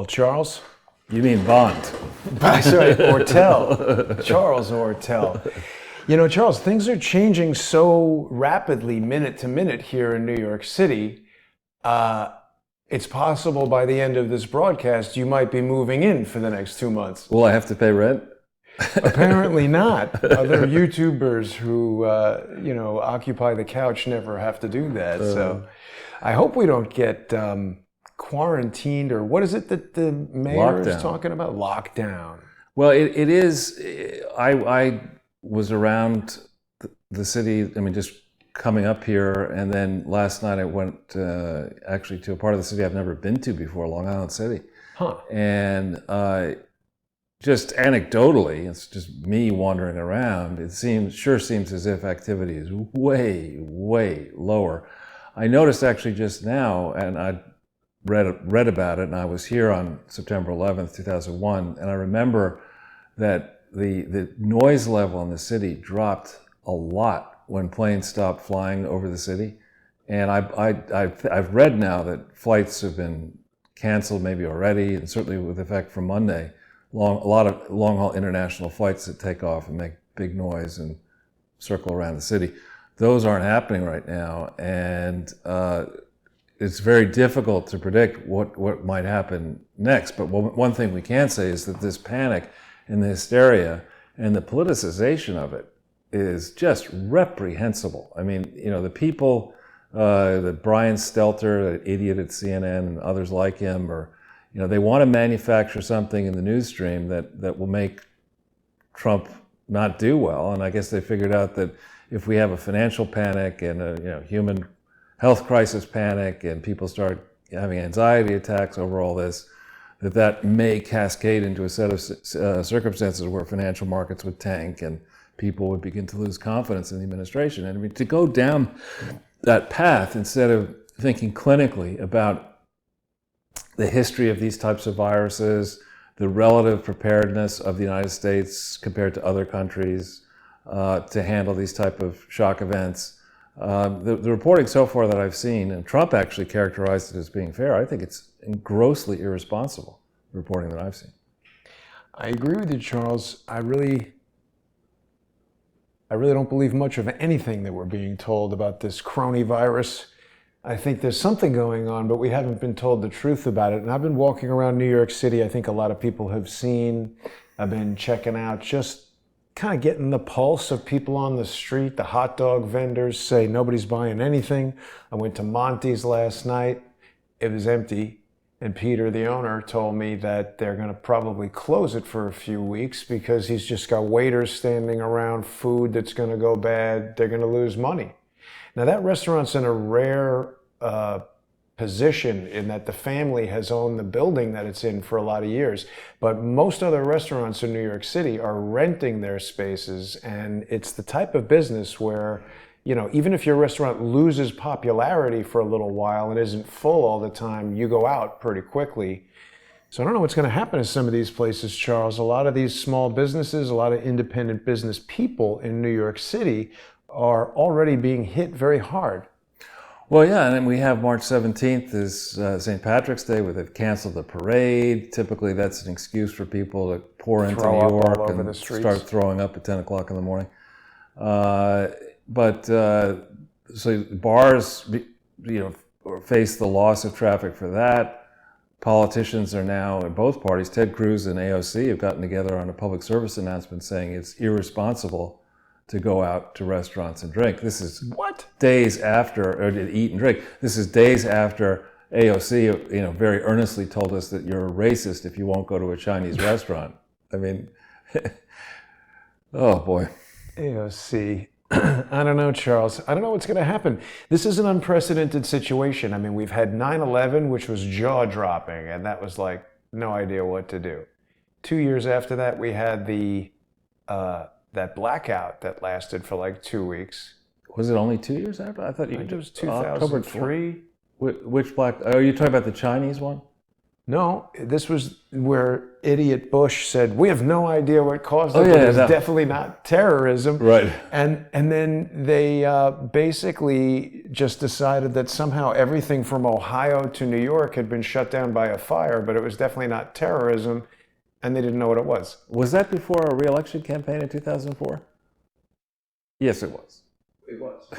Well, Charles, You mean Bond? sorry, Ortel, Charles Ortel. You know, Charles, things are changing so rapidly, minute to minute here in New York City. It's possible by the end of this broadcast, you might be moving in for the next 2 months. Will I have to pay rent? Apparently not. Other YouTubers who, occupy the couch never have to do that. So I hope we don't get quarantined, or what is it that the mayor is talking about? Lockdown. Well, it is. I was around the city, just coming up here, and then last night I went actually to a part of the city I've never been to before, Long Island City. Huh. And just anecdotally, it's just me wandering around, it sure seems as if activity is way, way lower. I noticed actually just now, and I read about it, and I was here on September 11th, 2001, and I remember that the noise level in the city dropped a lot when planes stopped flying over the city. And I've read now that flights have been canceled maybe already, and certainly with effect from Monday. A lot of long-haul international flights that take off and make big noise and circle around the city. Those aren't happening right now, and it's very difficult to predict what might happen next. But one thing we can say is that this panic and the hysteria and the politicization of it is just reprehensible. The people, the Brian Stelter, that idiot at CNN, and others like him, they want to manufacture something in the news stream that will make Trump not do well. And I guess they figured out that if we have a financial panic and a human health crisis panic, and people start having anxiety attacks over all this, that may cascade into a set of circumstances where financial markets would tank and people would begin to lose confidence in the administration. And to go down that path instead of thinking clinically about the history of these types of viruses, the relative preparedness of the United States compared to other countries to handle these type of shock events. The reporting so far that I've seen, and Trump actually characterized it as being fair, I think it's grossly irresponsible, the reporting that I've seen. I agree with you, Charles. I really don't believe much of anything that we're being told about this coronavirus. I think there's something going on, but we haven't been told the truth about it. And I've been walking around New York City. I think a lot of people have seen. I've been checking out, just kind of getting the pulse of people on the street. The hot dog vendors say nobody's buying anything. I went to Monty's last night. It was empty. And Peter, the owner, told me that they're going to probably close it for a few weeks because he's just got waiters standing around, food that's going to go bad. They're going to lose money. Now, that restaurant's in a rare position in that the family has owned the building that it's in for a lot of years. But most other restaurants in New York City are renting their spaces, and it's the type of business where, even if your restaurant loses popularity for a little while and isn't full all the time, you go out pretty quickly. So I don't know what's going to happen to some of these places, Charles. A lot of these small businesses, a lot of independent business people in New York City are already being hit very hard. Well, yeah, and then we have March 17th is St. Patrick's Day, where they've canceled the parade. Typically, that's an excuse for people to pour into New York and start throwing up at 10 o'clock in the morning. So bars, face the loss of traffic for that. Politicians are now, in both parties, Ted Cruz and AOC have gotten together on a public service announcement saying it's irresponsible to go out to restaurants and drink. This is days after, or to eat and drink. This is days after AOC, very earnestly told us that you're a racist if you won't go to a Chinese restaurant. Oh boy. AOC. I don't know, Charles. I don't know what's going to happen. This is an unprecedented situation. We've had 9/11, which was jaw-dropping, and that was like no idea what to do. 2 years after that, we had that blackout that lasted for like 2 weeks. Was it only 2 years after? I thought it was 2003. Which black? Oh, are you talking about the Chinese one? No, this was where idiot Bush said, "We have no idea what caused it, Oh, but yeah, it's no. definitely not terrorism." Right. And then they basically just decided that somehow everything from Ohio to New York had been shut down by a fire, but it was definitely not terrorism, and they didn't know what it was. Was that before a re-election campaign in 2004? Yes, it was. It was.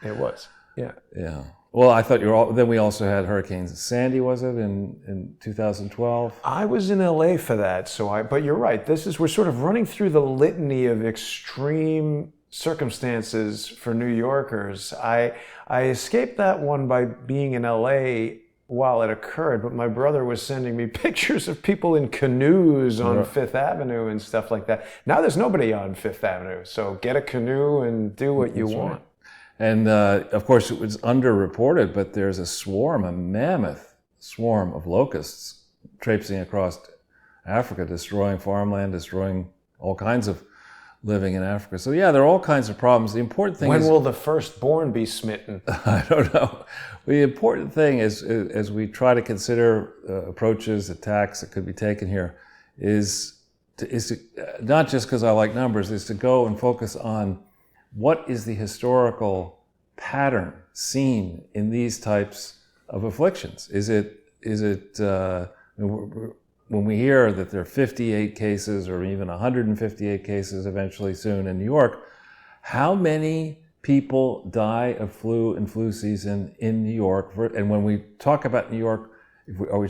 It was. Yeah. Yeah. Well, I thought you were all, then we also had Hurricane Sandy, was it, in 2012? I was in LA for that, but you're right. We're sort of running through the litany of extreme circumstances for New Yorkers. I escaped that one by being in LA while it occurred, but my brother was sending me pictures of people in canoes on Fifth Avenue and stuff like that. Now there's nobody on Fifth Avenue, so get a canoe and do what you want. Right. And of course, it was underreported, but there's a mammoth swarm of locusts traipsing across Africa, destroying farmland, destroying all kinds of living in Africa. So yeah, there are all kinds of problems. The important thing When is... will the firstborn be smitten? I don't know. The important thing is, as we try to consider approaches, attacks that could be taken here, is to not just because I like numbers, is to go and focus on what is the historical pattern seen in these types of afflictions? Is it when we hear that there are 58 cases or even 158 cases eventually soon in New York, how many people die of flu and flu season in New York? And when we talk about New York, we're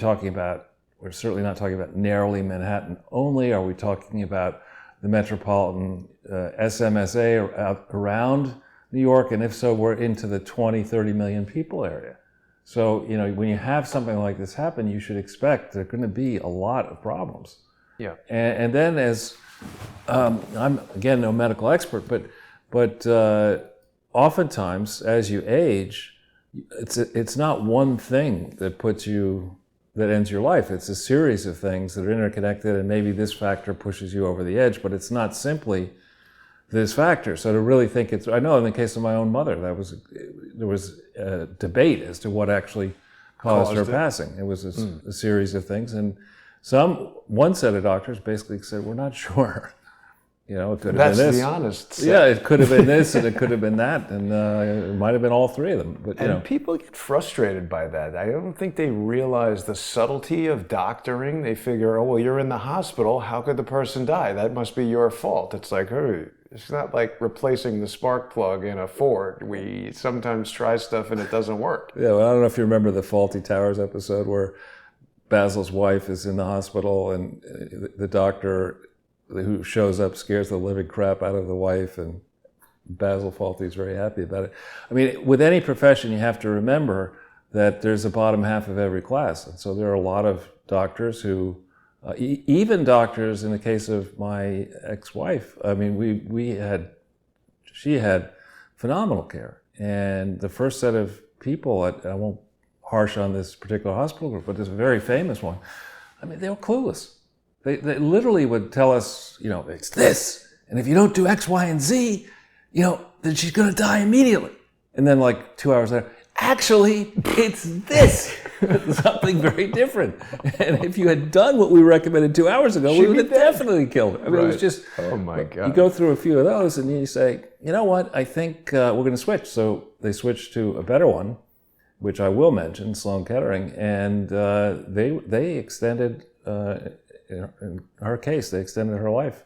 certainly not talking about narrowly Manhattan only. Are we talking about the metropolitan SMSA around New York? And if so, we're into the 20, 30 million people area. So, when you have something like this happen, you should expect there are going to be a lot of problems. Yeah. And then I'm, again, no medical expert, but oftentimes as you age, it's not one thing that ends your life. It's a series of things that are interconnected, and maybe this factor pushes you over the edge, but it's not simply this factor. So to really think I know in the case of my own mother, there was a debate as to what actually caused her passing. It was a series of things, and one set of doctors basically said, we're not sure. It could have been this. That's the honest set. Yeah, it could have been this, and it could have been that, and it might have been all three of them. But people get frustrated by that. I don't think they realize the subtlety of doctoring. They figure, oh, well, you're in the hospital. How could the person die? That must be your fault. It's like, hey, it's not like replacing the spark plug in a Ford. We sometimes try stuff and it doesn't work. Yeah, well, I don't know if you remember the Fawlty Towers episode where Basil's wife is in the hospital and the doctor who shows up scares the living crap out of the wife, and Basil Fawlty is very happy about it. I mean, with any profession, you have to remember that there's a bottom half of every class. And so there are a lot of doctors who, even doctors in the case of my ex-wife, I mean, she had phenomenal care. And the first set of people, I won't harsh on this particular hospital group, but this very famous one, I mean, they were clueless. They literally would tell us, it's this, and if you don't do X, Y, and Z, then she's going to die immediately. And then like 2 hours later, actually, it's this, something very different. And if you had done what we recommended 2 hours ago, we would have definitely killed her. I mean, It was just, oh my God. You go through a few of those and you say, you know what, I think we're going to switch. So they switched to a better one, which I will mention, Sloan Kettering, and they extended, in her case, they extended her life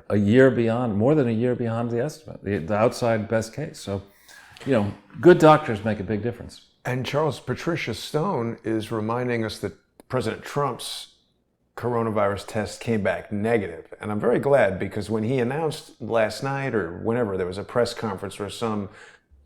a year beyond, more than a year beyond the estimate, the outside best case. So, good doctors make a big difference. And Charles, Patricia Stone is reminding us that President Trump's coronavirus test came back negative. And I'm very glad, because when he announced last night or whenever there was a press conference where some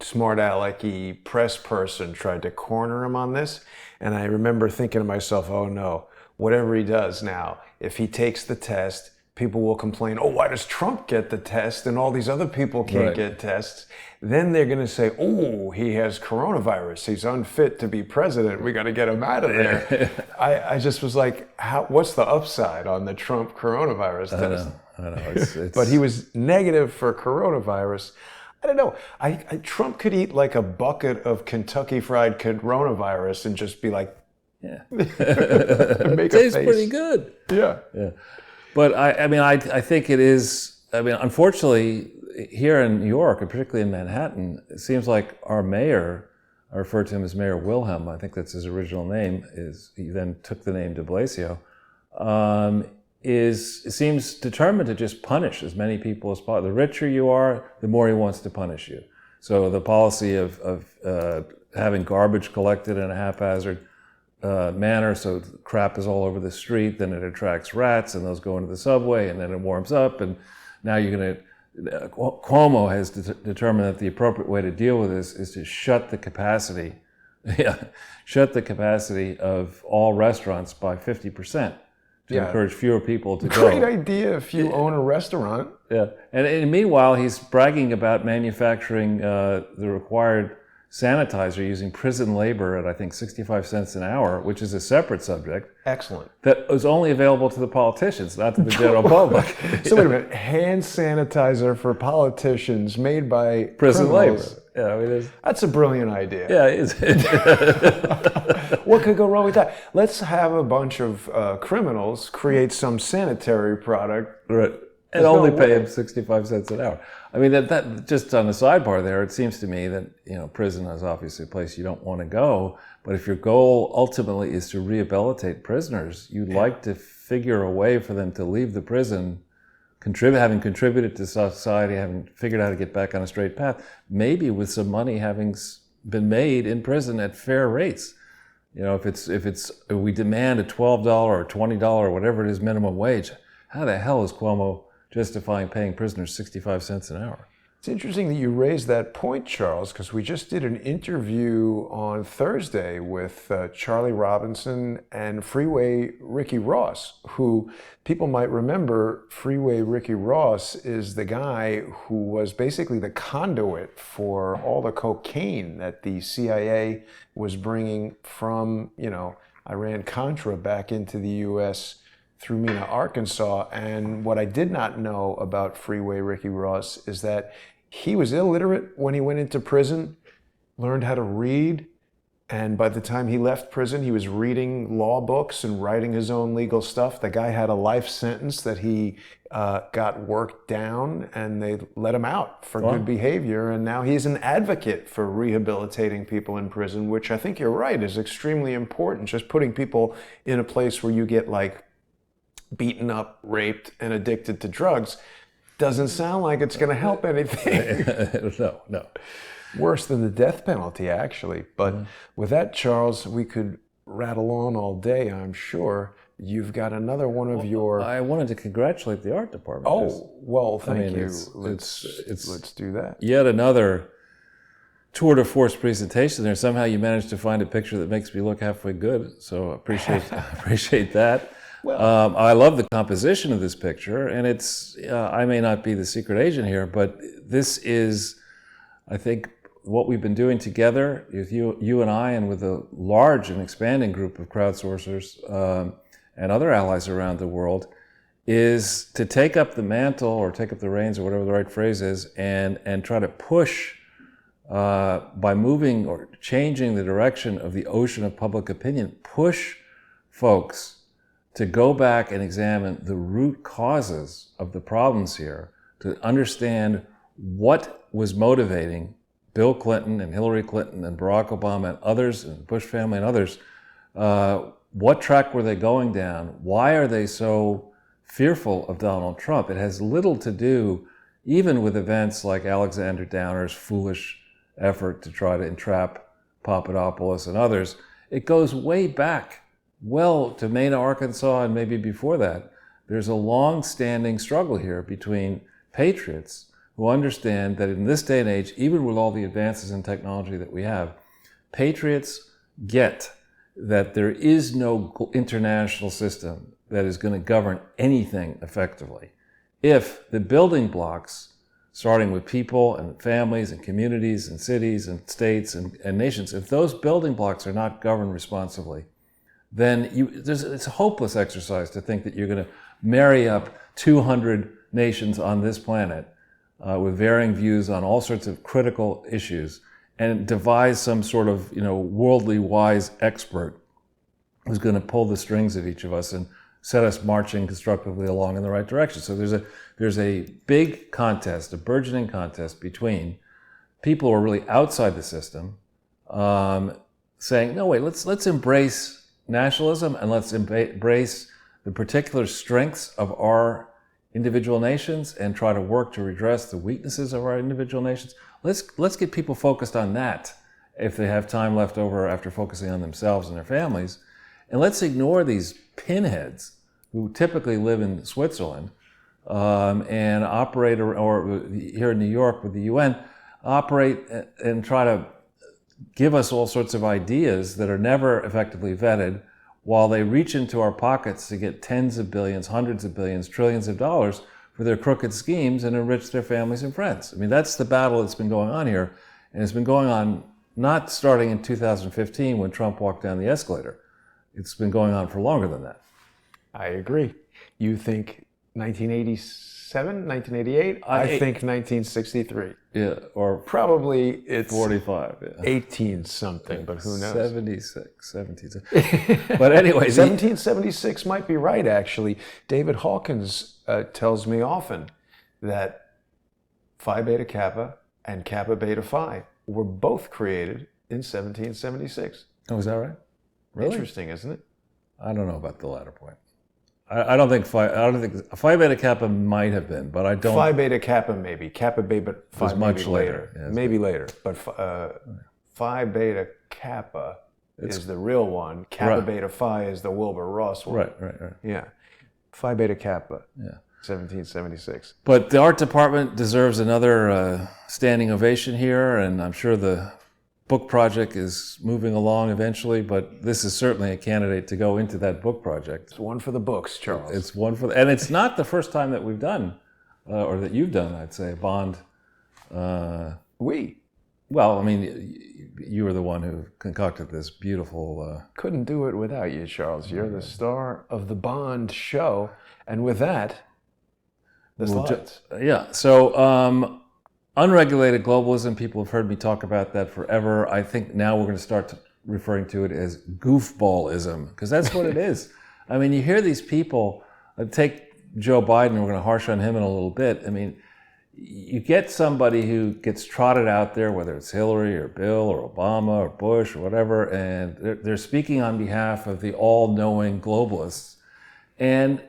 smart alecky press person tried to corner him on this, and I remember thinking to myself, oh no, whatever he does now, if he takes the test, people will complain, oh, why does Trump get the test and all these other people can't get tests? Then they're going to say, oh, he has coronavirus. He's unfit to be president. We got to get him out of there. I just was like, what's the upside on the Trump coronavirus test? I know. It's... But he was negative for coronavirus. I don't know. Trump could eat like a bucket of Kentucky Fried coronavirus and just be like, Yeah. Make a Tastes face. pretty good. Yeah. Yeah. But I think it is, unfortunately, here in New York, and particularly in Manhattan, it seems like our mayor, I refer to him as Mayor Wilhelm, I think that's his original name, he then took the name de Blasio, seems determined to just punish as many people as possible. The richer you are, the more he wants to punish you. So the policy of having garbage collected in a haphazard manner, so crap is all over the street, then it attracts rats, and those go into the subway, and then it warms up, and now you're going to... Cuomo has determined that the appropriate way to deal with this is to shut the capacity of all restaurants by 50% to encourage fewer people to go. Great idea if you own a restaurant. Yeah, and meanwhile, he's bragging about manufacturing the required sanitizer using prison labor at, I think, 65 cents an hour, which is a separate subject. Excellent. That is only available to the politicians, not to the general public. So wait a minute, hand sanitizer for politicians made by Prison criminals. labor. Yeah, That's a brilliant idea. yeah, it is. What could go wrong with that? Let's have a bunch of criminals create some sanitary product. Right. And only pay him 65 cents an hour. That just on the sidebar there, it seems to me that, prison is obviously a place you don't want to go. But if your goal ultimately is to rehabilitate prisoners, you'd like to figure a way for them to leave the prison, having contributed to society, having figured out how to get back on a straight path, maybe with some money having been made in prison at fair rates. If we demand a $12 or $20 or whatever it is minimum wage, how the hell is Cuomo justifying paying prisoners 65 cents an hour? It's interesting that you raised that point, Charles, because we just did an interview on Thursday with Charlie Robinson and Freeway Ricky Ross, who people might remember. Freeway Ricky Ross is the guy who was basically the conduit for all the cocaine that the CIA was bringing from, Iran-Contra back into the U.S. through Mena, Arkansas. And what I did not know about Freeway Ricky Ross is that he was illiterate when he went into prison, learned how to read, and by the time he left prison, he was reading law books and writing his own legal stuff. The guy had a life sentence that he got worked down, and they let him out for good behavior, and now he's an advocate for rehabilitating people in prison, which I think you're right is extremely important. Just putting people in a place where you get beaten up, raped, and addicted to drugs doesn't sound like it's going to help anything. No. Worse than the death penalty, actually. But with that, Charles, we could rattle on all day, I'm sure. You've got another one of your... I wanted to congratulate the art department. Oh, well, thank you. Let's do that. Yet another tour de force presentation there. Somehow you managed to find a picture that makes me look halfway good. So appreciate that. Well, I love the composition of this picture, and it's, I may not be the secret agent here, but this is, I think, what we've been doing together with you and I, and with a large and expanding group of crowdsourcers and other allies around the world, is to take up the mantle or take up the reins or whatever the right phrase is, and try to push by moving or changing the direction of the ocean of public opinion, push folks to go back and examine the root causes of the problems here, to understand what was motivating Bill Clinton and Hillary Clinton and Barack Obama and others, and the Bush family and others. What track were they going down? Why are they so fearful of Donald Trump? It has little to do even with events like Alexander Downer's foolish effort to try to entrap Papadopoulos and others. It goes way back, well, to Mena, Arkansas, and maybe before that. There's a long-standing struggle here between patriots who understand that in this day and age, even with all the advances in technology that we have, patriots get that there is no international system that is going to govern anything effectively. If the building blocks, starting with people and families and communities and cities and states and nations, if those building blocks are not governed responsibly, then it's a hopeless exercise to think that you're going to marry up 200 nations on this planet with varying views on all sorts of critical issues and devise some sort of worldly wise expert who's going to pull the strings of each of us and set us marching constructively along in the right direction. So there's a big contest, a burgeoning contest between people who are really outside the system, saying, no, wait, let's embrace nationalism and let's embrace the particular strengths of our individual nations and try to work to redress the weaknesses of our individual nations. Let's get people focused on that if they have time left over after focusing on themselves and their families. And let's ignore these pinheads who typically live in Switzerland and operate, or here in New York with the UN, operate and try to give us all sorts of ideas that are never effectively vetted, while they reach into our pockets to get tens of billions, hundreds of billions, trillions of dollars for their crooked schemes and enrich their families and friends. I mean, that's the battle that's been going on here. And it's been going on not starting in 2015 when Trump walked down the escalator. It's been going on for longer than that. I agree. You think 1987, 1988? I think 1963. Yeah, or Probably it's 45. Yeah. 18 something, but who knows? 76, 76. But anyway, 1776 might be right, actually. David Hawkins tells me often that Phi Beta Kappa and Kappa Beta Phi were both created in 1776. Oh, is that right? Really? Interesting, isn't it? I don't know about the latter point. I don't think Phi Beta Kappa might have been, but I don't. Phi Beta Kappa maybe. Kappa Beta Phi was much later. Yeah, maybe later. But Phi Beta Kappa is the real one. Kappa Beta Phi is the Wilbur Ross one. Right. Yeah. Phi Beta Kappa. Yeah. 1776. But the art department deserves another standing ovation here, and I'm sure the book project is moving along eventually, but this is certainly a candidate to go into that book project. It's one for the books, Charles. It's one for, and it's not the first time that we've done, or that you've done, I'd say, Bond. Well, I mean, you were the one who concocted this beautiful... Couldn't do it without you, Charles. You're the star of the Bond show, and with that, the slides. Yeah, so... unregulated globalism, people have heard me talk about that forever. I think now we're going to start referring to it as goofballism, because that's what it is. I mean, you hear these people, take Joe Biden, we're going to harsh on him in a little bit. I mean, you get somebody who gets trotted out there, whether it's Hillary or Bill or Obama or Bush or whatever, and they're speaking on behalf of the all-knowing globalists. And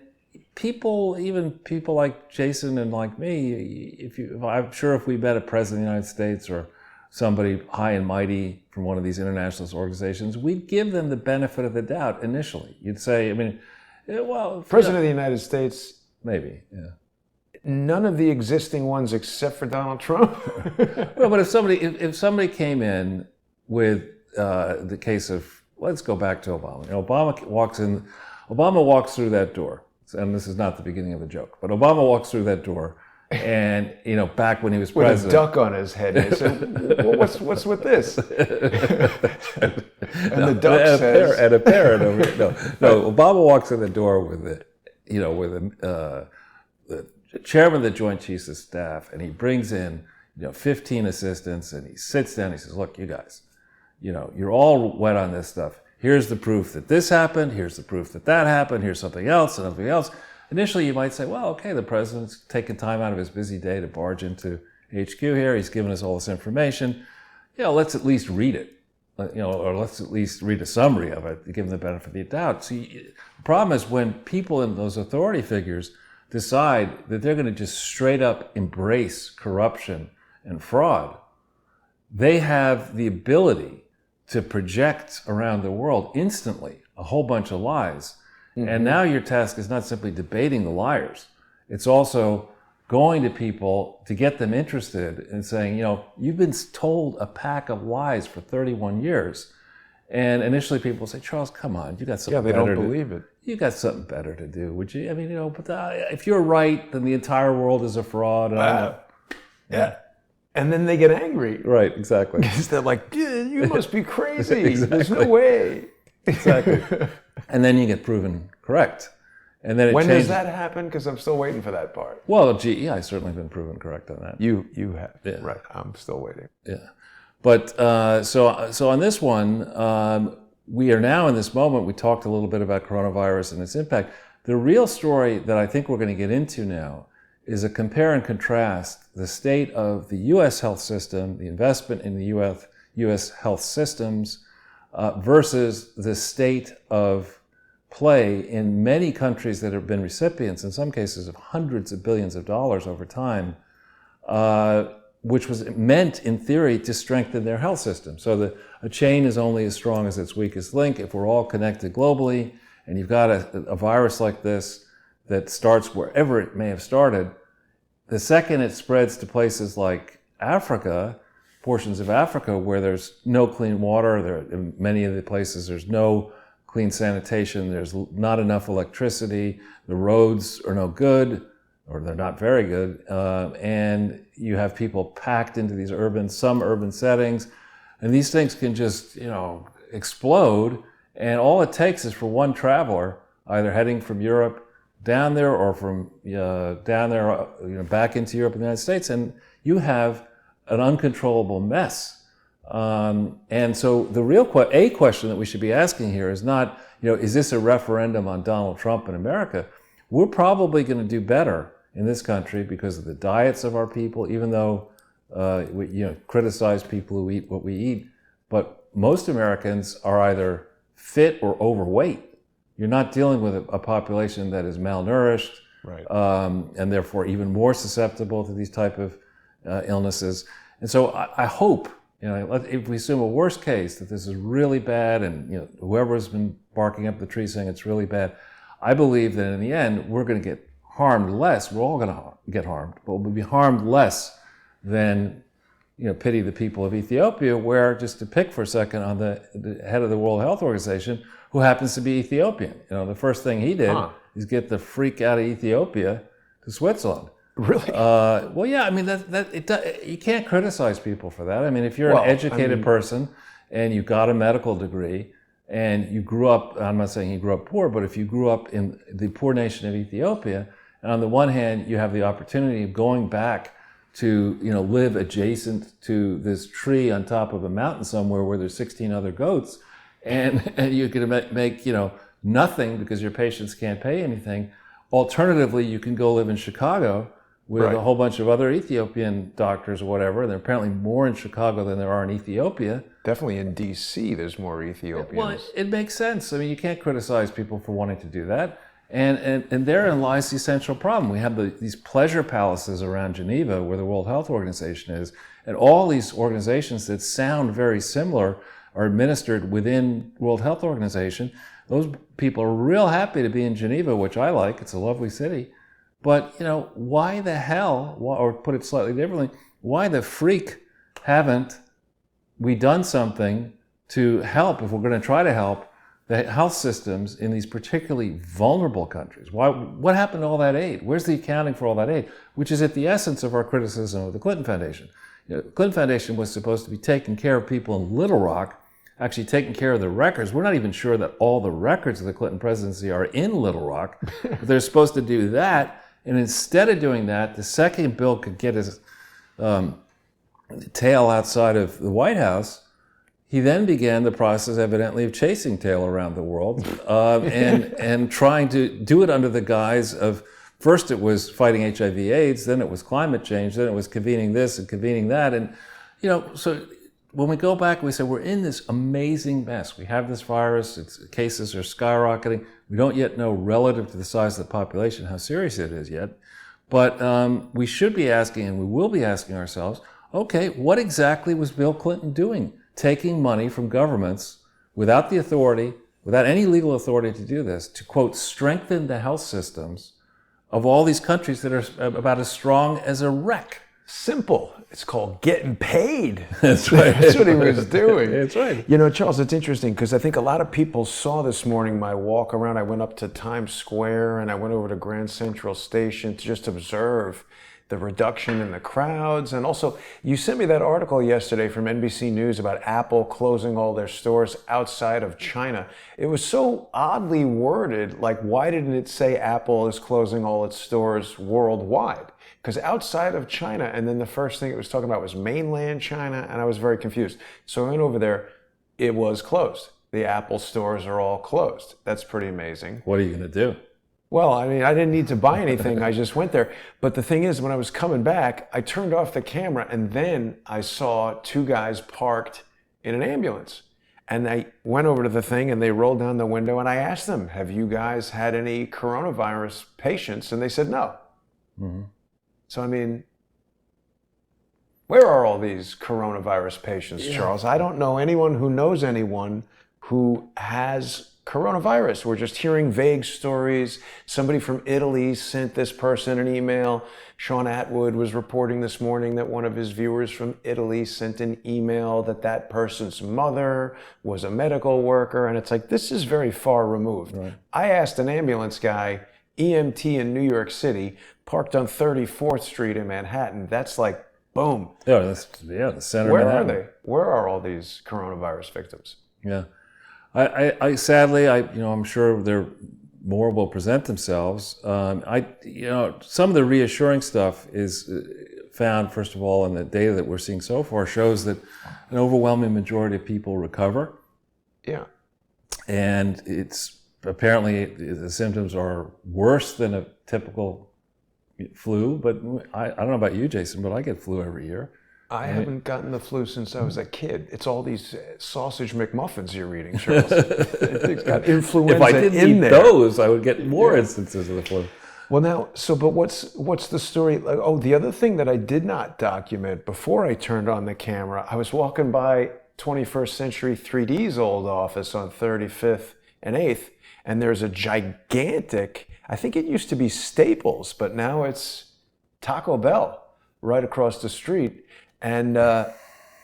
people, even people like Jason and like me, I'm sure if we met a president of the United States or somebody high and mighty from one of these internationalist organizations, we'd give them the benefit of the doubt initially. You'd say, I mean, well... President of the United States? Maybe, yeah. None of the existing ones except for Donald Trump? Well, but if somebody came in with the case of, let's go back to Obama. You know, Obama walks through that door. And this is not the beginning of the joke, but Obama walks through that door, and you know, back when he was president, with a duck on his head, he said, well, "What's with this?" And the duck says, "And a parrot over here." No. Obama walks in the door with the chairman of the Joint Chiefs of Staff, and he brings in 15 assistants, and he sits down. And he says, "Look, you guys, you're all wet on this stuff. Here's the proof that this happened. Here's the proof that that happened. Here's something else and something else." Initially, you might say, well, okay, the president's taking time out of his busy day to barge into HQ here. He's giving us all this information. Let's at least read it, or let's at least read a summary of it to give him the benefit of the doubt. See, the problem is when people in those authority figures decide that they're going to just straight up embrace corruption and fraud, they have the ability to project around the world instantly a whole bunch of lies. Mm-hmm. And now your task is not simply debating the liars. It's also going to people to get them interested in saying, you've been told a pack of lies for 31 years. And initially people will say, Charles, come on, you got something better. Yeah, they don't believe it. You got something better to do, would you? I mean, but if you're right, then the entire world is a fraud. And yeah. And then they get angry. Right, exactly. Because they're like, you must be crazy. Exactly. There's no way. Exactly. And then you get proven correct. And then when does that happen? Because I'm still waiting for that part. Well, I've certainly been proven correct on that. You have. Yeah. Right. I'm still waiting. Yeah. But so on this one, we are now in this moment. We talked a little bit about coronavirus and its impact. The real story that I think we're going to get into now is a compare and contrast the state of the U.S. health system, the investment in the U.S. health systems, versus the state of play in many countries that have been recipients, in some cases, of hundreds of billions of dollars over time, which was meant, in theory, to strengthen their health system. So a chain is only as strong as its weakest link. If we're all connected globally, and you've got a virus like this that starts wherever it may have started, the second it spreads to places like Africa, portions of Africa where there's no clean water, in many of the places there's no clean sanitation, there's not enough electricity, the roads are no good, or they're not very good, and you have people packed into these some urban settings, and these things can just, explode, and all it takes is for one traveler, either heading from Europe down there or from down there, back into Europe and the United States, and you have an uncontrollable mess. And so the real question that we should be asking here is not, is this a referendum on Donald Trump in America? We're probably going to do better in this country because of the diets of our people, even though we criticize people who eat what we eat. But most Americans are either fit or overweight. You're not dealing with a population that is malnourished, right, and therefore even more susceptible to these type of illnesses. And so I hope, if we assume a worst case that this is really bad, and whoever's been barking up the tree saying it's really bad, I believe that in the end we're going to get harmed less. We're all going to get harmed, but we'll be harmed less than pity the people of Ethiopia, where, just to pick for a second on the head of the World Health Organization, who happens to be Ethiopian. The first thing he did is get the freak out of Ethiopia to Switzerland. Really? Well, yeah. I mean, you can't criticize people for that. I mean, if you're an educated person and you got a medical degree and you grew up, I'm not saying you grew up poor, but if you grew up in the poor nation of Ethiopia, and on the one hand, you have the opportunity of going back to, live adjacent to this tree on top of a mountain somewhere where there's 16 other goats, and you can make, nothing because your patients can't pay anything. Alternatively, you can go live in Chicago with right, a whole bunch of other Ethiopian doctors or whatever. There are apparently more in Chicago than there are in Ethiopia. Definitely in D.C. there's more Ethiopians. Well, it makes sense. I mean, you can't criticize people for wanting to do that. And therein lies the essential problem. We have these pleasure palaces around Geneva where the World Health Organization is, and all these organizations that sound very similar are administered within World Health Organization. Those people are real happy to be in Geneva, which I like. It's a lovely city. But, why the hell, or put it slightly differently, why the freak haven't we done something to help, if we're going to try to help, the health systems in these particularly vulnerable countries? What happened to all that aid? Where's the accounting for all that aid? Which is at the essence of our criticism of the Clinton Foundation. The Clinton Foundation was supposed to be taking care of people in Little Rock, actually taking care of the records. We're not even sure that all the records of the Clinton presidency are in Little Rock, but they're supposed to do that. And instead of doing that, the second Bill could get his tail outside of the White House, he then began the process, evidently, of chasing tail around the world and trying to do it under the guise of, first it was fighting HIV/AIDS, then it was climate change, then it was convening this and convening that. And, so when we go back, we say we're in this amazing mess. We have this virus, cases are skyrocketing. We don't yet know, relative to the size of the population, how serious it is yet. But we should be asking, and we will be asking ourselves, okay, what exactly was Bill Clinton doing? Taking money from governments without the authority, without any legal authority to do this, to, quote, strengthen the health systems of all these countries that are about as strong as a wreck. Simple. It's called getting paid. That's right. That's what he was doing. That's right. Charles, it's interesting because I think a lot of people saw this morning my walk around. I went up to Times Square and I went over to Grand Central Station to just observe the reduction in the crowds. And also, you sent me that article yesterday from NBC News about Apple closing all their stores outside of China. It was so oddly worded, like, why didn't it say Apple is closing all its stores worldwide? Because outside of China, and then the first thing it was talking about was mainland China, and I was very confused. So I went over there, it was closed. the Apple stores are all closed. That's pretty amazing. What are you going to do? Well, I mean, I didn't need to buy anything. I just went there. But the thing is, when I was coming back, I turned off the camera and then I saw two guys parked in an ambulance. And I went over to the thing and they rolled down the window and I asked them, have you guys had any coronavirus patients? And they said no. Mm-hmm. So, I mean, where are all these coronavirus patients, Charles? I don't know anyone who knows anyone who has coronavirus. We're just hearing vague stories. Somebody from Italy sent this person an email. Sean Atwood was reporting this morning that one of his viewers from Italy sent an email that that person's mother was a medical worker. And it's like, this is very far removed. Right. I asked an ambulance guy, EMT in New York City, parked on 34th Street in Manhattan. That's like, boom. Yeah, the center. Where are they? Where are all these coronavirus victims? Yeah. I sadly, I'm sure more will present themselves. Some of the reassuring stuff is found, first of all, in the data that we're seeing so far shows that an overwhelming majority of people recover. Yeah. And it's apparently the symptoms are worse than a typical flu, but I don't know about you, Jason, but I get flu every year. I haven't gotten the flu since I was a kid. It's all these sausage McMuffins you're eating, Charles. It's got influenza in there. If I didn't eat those, I would get more instances of the flu. Well, now, but what's the story? Oh, the other thing that I did not document before I turned on the camera, I was walking by 21st Century 3D's old office on 35th and 8th, and there's a gigantic, I think it used to be Staples, but now it's Taco Bell right across the street. And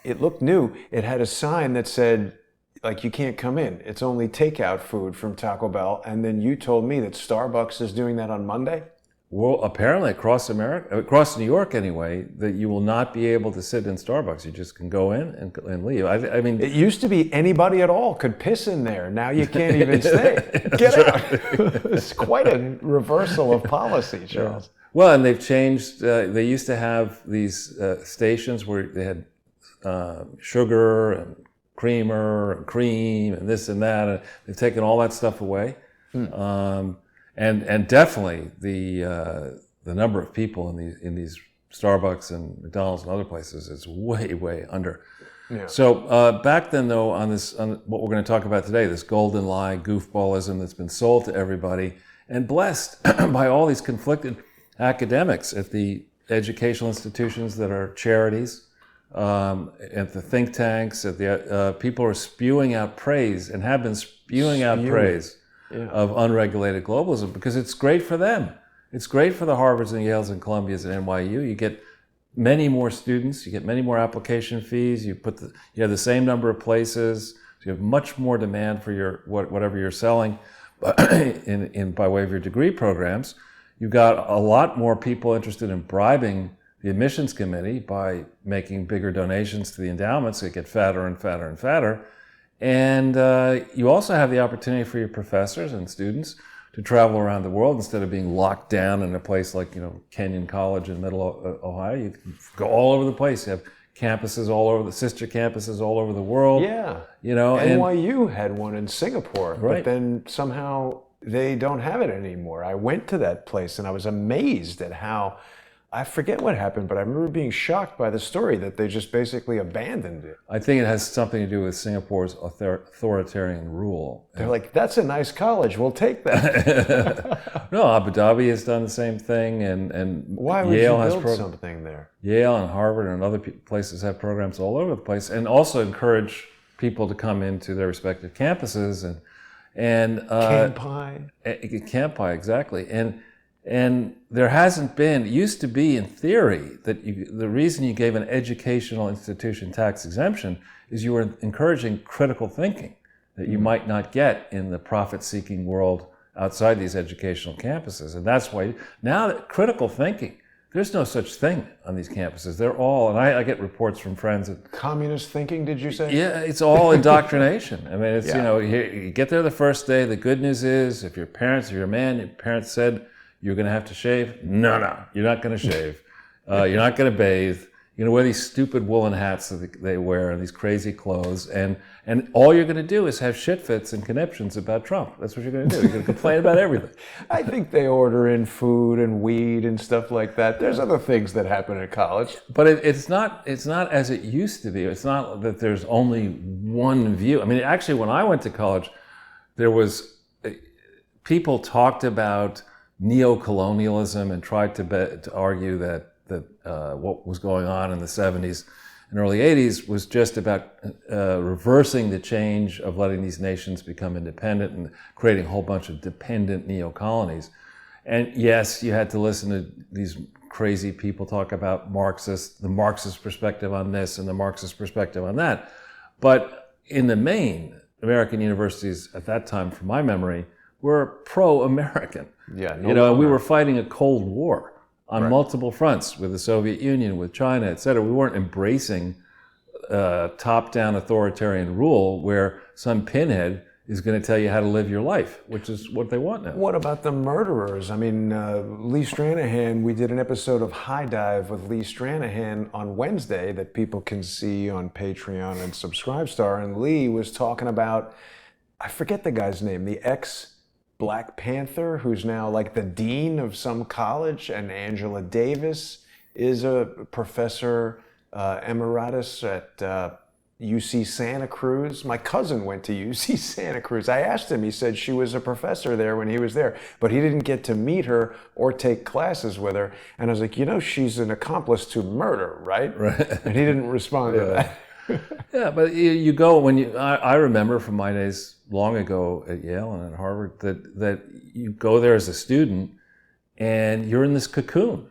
it looked new. It had a sign that said, like, you can't come in. It's only takeout food from Taco Bell. And then you told me that Starbucks is doing that on Monday? Well, apparently across New York anyway, that you will not be able to sit in Starbucks. You just can go in and leave. I mean, it used to be anybody at all could piss in there. Now you can't even stay. Get out. It's quite a reversal of policy, Charles. Yeah. Well, and they've changed. They used to have these stations where they had sugar and creamer and cream and this and that. And they've taken all that stuff away. And definitely the number of people in these Starbucks and McDonald's and other places is way under. Yeah. So back then, though, on what we're going to talk about today, this golden lie, goofballism that's been sold to everybody and blessed by all these conflicted academics at the educational institutions that are charities, at the think tanks, at the people are spewing out praise and have been spewing out praise of unregulated globalism because it's great for them. It's great for the Harvards and Yales and Columbias and NYU. You get many more students, you get many more application fees, you have the same number of places, so you have much more demand for whatever you're selling by way of your degree programs. You've got a lot more people interested in bribing the admissions committee by making bigger donations to the endowments that get fatter and fatter and fatter. And you also have the opportunity for your professors and students to travel around the world instead of being locked down in a place like, Kenyon College in middle Ohio. You can go all over the place. You have campuses all over, the sister campuses all over the world. Yeah. NYU had one in Singapore, right. But then somehow they don't have it anymore. I went to that place and I was amazed at how, I forget what happened, but I remember being shocked by the story that they just basically abandoned it. I think it has something to do with Singapore's authoritarian rule. They're like, that's a nice college, we'll take that. No, Abu Dhabi has done the same thing, and why would Yale you build something there? Yale and Harvard and other places have programs all over the place, and also encourage people to come into their respective campuses and Campi, exactly, and there hasn't been. It used to be, in theory, that the reason you gave an educational institution tax exemption is you were encouraging critical thinking that you might not get in the profit-seeking world outside these educational campuses, and that's why now that critical thinking. There's no such thing on these campuses. They're all, and I get reports from friends that... Communist thinking, did you say? Yeah, it's all indoctrination. I mean, it's, you get there the first day, the good news is, if your parents said you're going to have to shave, no, you're not going to shave. You're not going to bathe. wear these stupid woolen hats that they wear and these crazy clothes, and all you're going to do is have shit fits and conniptions about Trump. That's what you're going to do. You're going to complain about everything. I think they order in food and weed and stuff like that. There's other things that happen at college. But it's not as it used to be. It's not that there's only one view. I mean, actually, when I went to college, there was people talked about neo-colonialism and tried to argue that what was going on in the 70s and early 80s was just about reversing the change of letting these nations become independent and creating a whole bunch of dependent neo-colonies. And yes, you had to listen to these crazy people talk about the Marxist perspective on this and the Marxist perspective on that. But in the main, American universities at that time, from my memory, were pro-American. Yeah, and we were fighting a Cold War on multiple fronts with the Soviet Union, with China, et cetera. We weren't embracing top-down authoritarian rule where some pinhead is going to tell you how to live your life, which is what they want now. What about the murderers? I mean, Lee Stranahan, we did an episode of High Dive with Lee Stranahan on Wednesday that people can see on Patreon and Subscribestar. And Lee was talking about, I forget the guy's name, the ex-Black Panther, who's now like the dean of some college, and Angela Davis is a professor emeritus at UC Santa Cruz. My cousin went to UC Santa Cruz. I asked him, he said she was a professor there when he was there, but he didn't get to meet her or take classes with her. And I was like, she's an accomplice to murder, right? Right. And he didn't respond to that. Yeah, but you go I remember from my days long ago at Yale and at Harvard that you go there as a student and you're in this cocoon.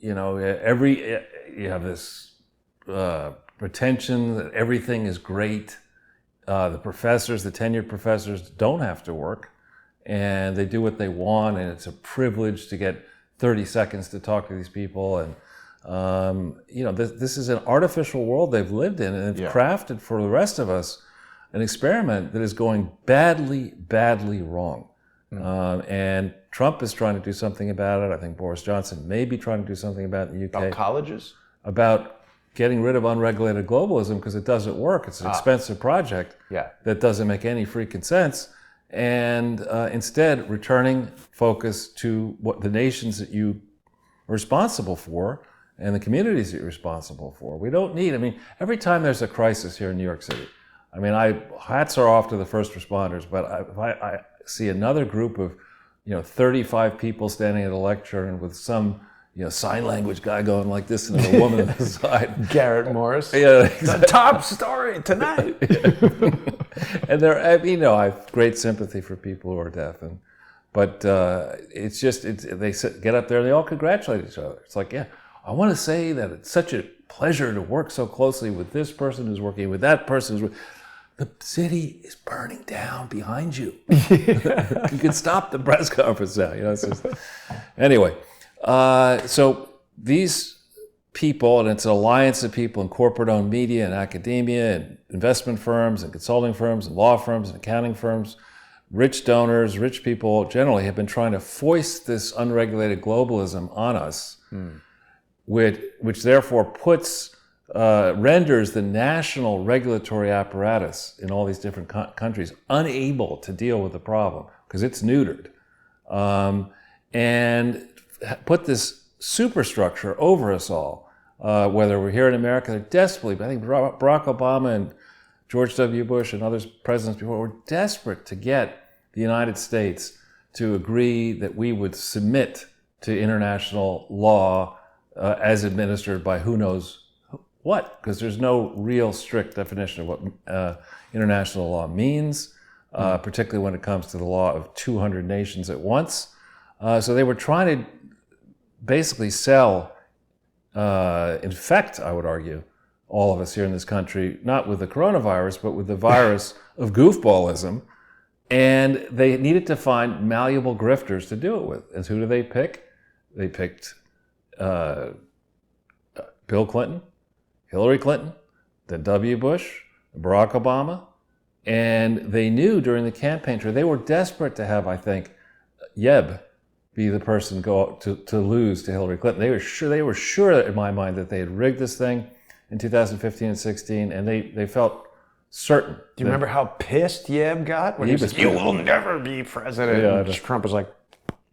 You have this pretension that everything is great. The tenured professors don't have to work, and they do what they want, and it's a privilege to get 30 seconds to talk to these people. And this is an artificial world they've lived in, and it's crafted for the rest of us an experiment that is going badly, badly wrong. And Trump is trying to do something about it. I think Boris Johnson may be trying to do something about it in the UK. About colleges? About getting rid of unregulated globalism, because it doesn't work. It's an expensive project that doesn't make any freaking sense. And instead, returning focus to what the nations that you are responsible for and the communities that you're responsible for. We don't need, every time there's a crisis here in New York City, hats are off to the first responders, but if I see another group of, 35 people standing at a lecture and with some sign language guy going like this and a woman on the side. Garrett Morris. Yeah, exactly. The top story tonight. And I have great sympathy for people who are deaf, but they get up there and they all congratulate each other. It's like, I want to say that it's such a pleasure to work so closely with this person who's working with that person. The city is burning down behind you. You can stop the press conference now. Anyway. So these people, and it's an alliance of people in corporate-owned media and academia and investment firms and consulting firms and law firms and accounting firms, rich donors, rich people generally have been trying to foist this unregulated globalism on us, which therefore renders the national regulatory apparatus in all these different countries unable to deal with the problem because it's neutered. And put this superstructure over us all, whether we're here in America, they're desperately, I think Barack Obama and George W. Bush and others presidents before were desperate to get the United States to agree that we would submit to international law as administered by who knows what, because there's no real strict definition of what international law means, particularly when it comes to the law of 200 nations at once. So they were trying to basically infect, I would argue, all of us here in this country, not with the coronavirus, but with the virus of goofballism. And they needed to find malleable grifters to do it with. And who do they pick? They picked Bill Clinton, Hillary Clinton, then W. Bush, Barack Obama. And they knew during the campaign trail, they were desperate to have, I think, Yeb be the person to lose to Hillary Clinton. They were sure in my mind that they had rigged this thing in 2015 and 16, and they felt certain. Do you remember how pissed Yeb got when he was, "You will never be president"? Yeah, and Trump was like,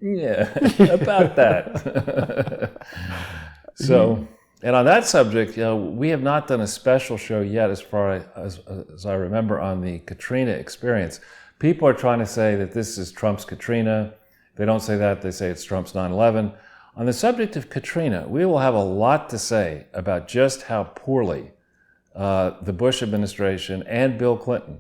"Yeah, about that." So, and on that subject, we have not done a special show yet, as far as I remember, on the Katrina experience. People are trying to say that this is Trump's Katrina. They don't say that; they say it's Trump's 9/11. On the subject of Katrina, we will have a lot to say about just how poorly the Bush administration and Bill Clinton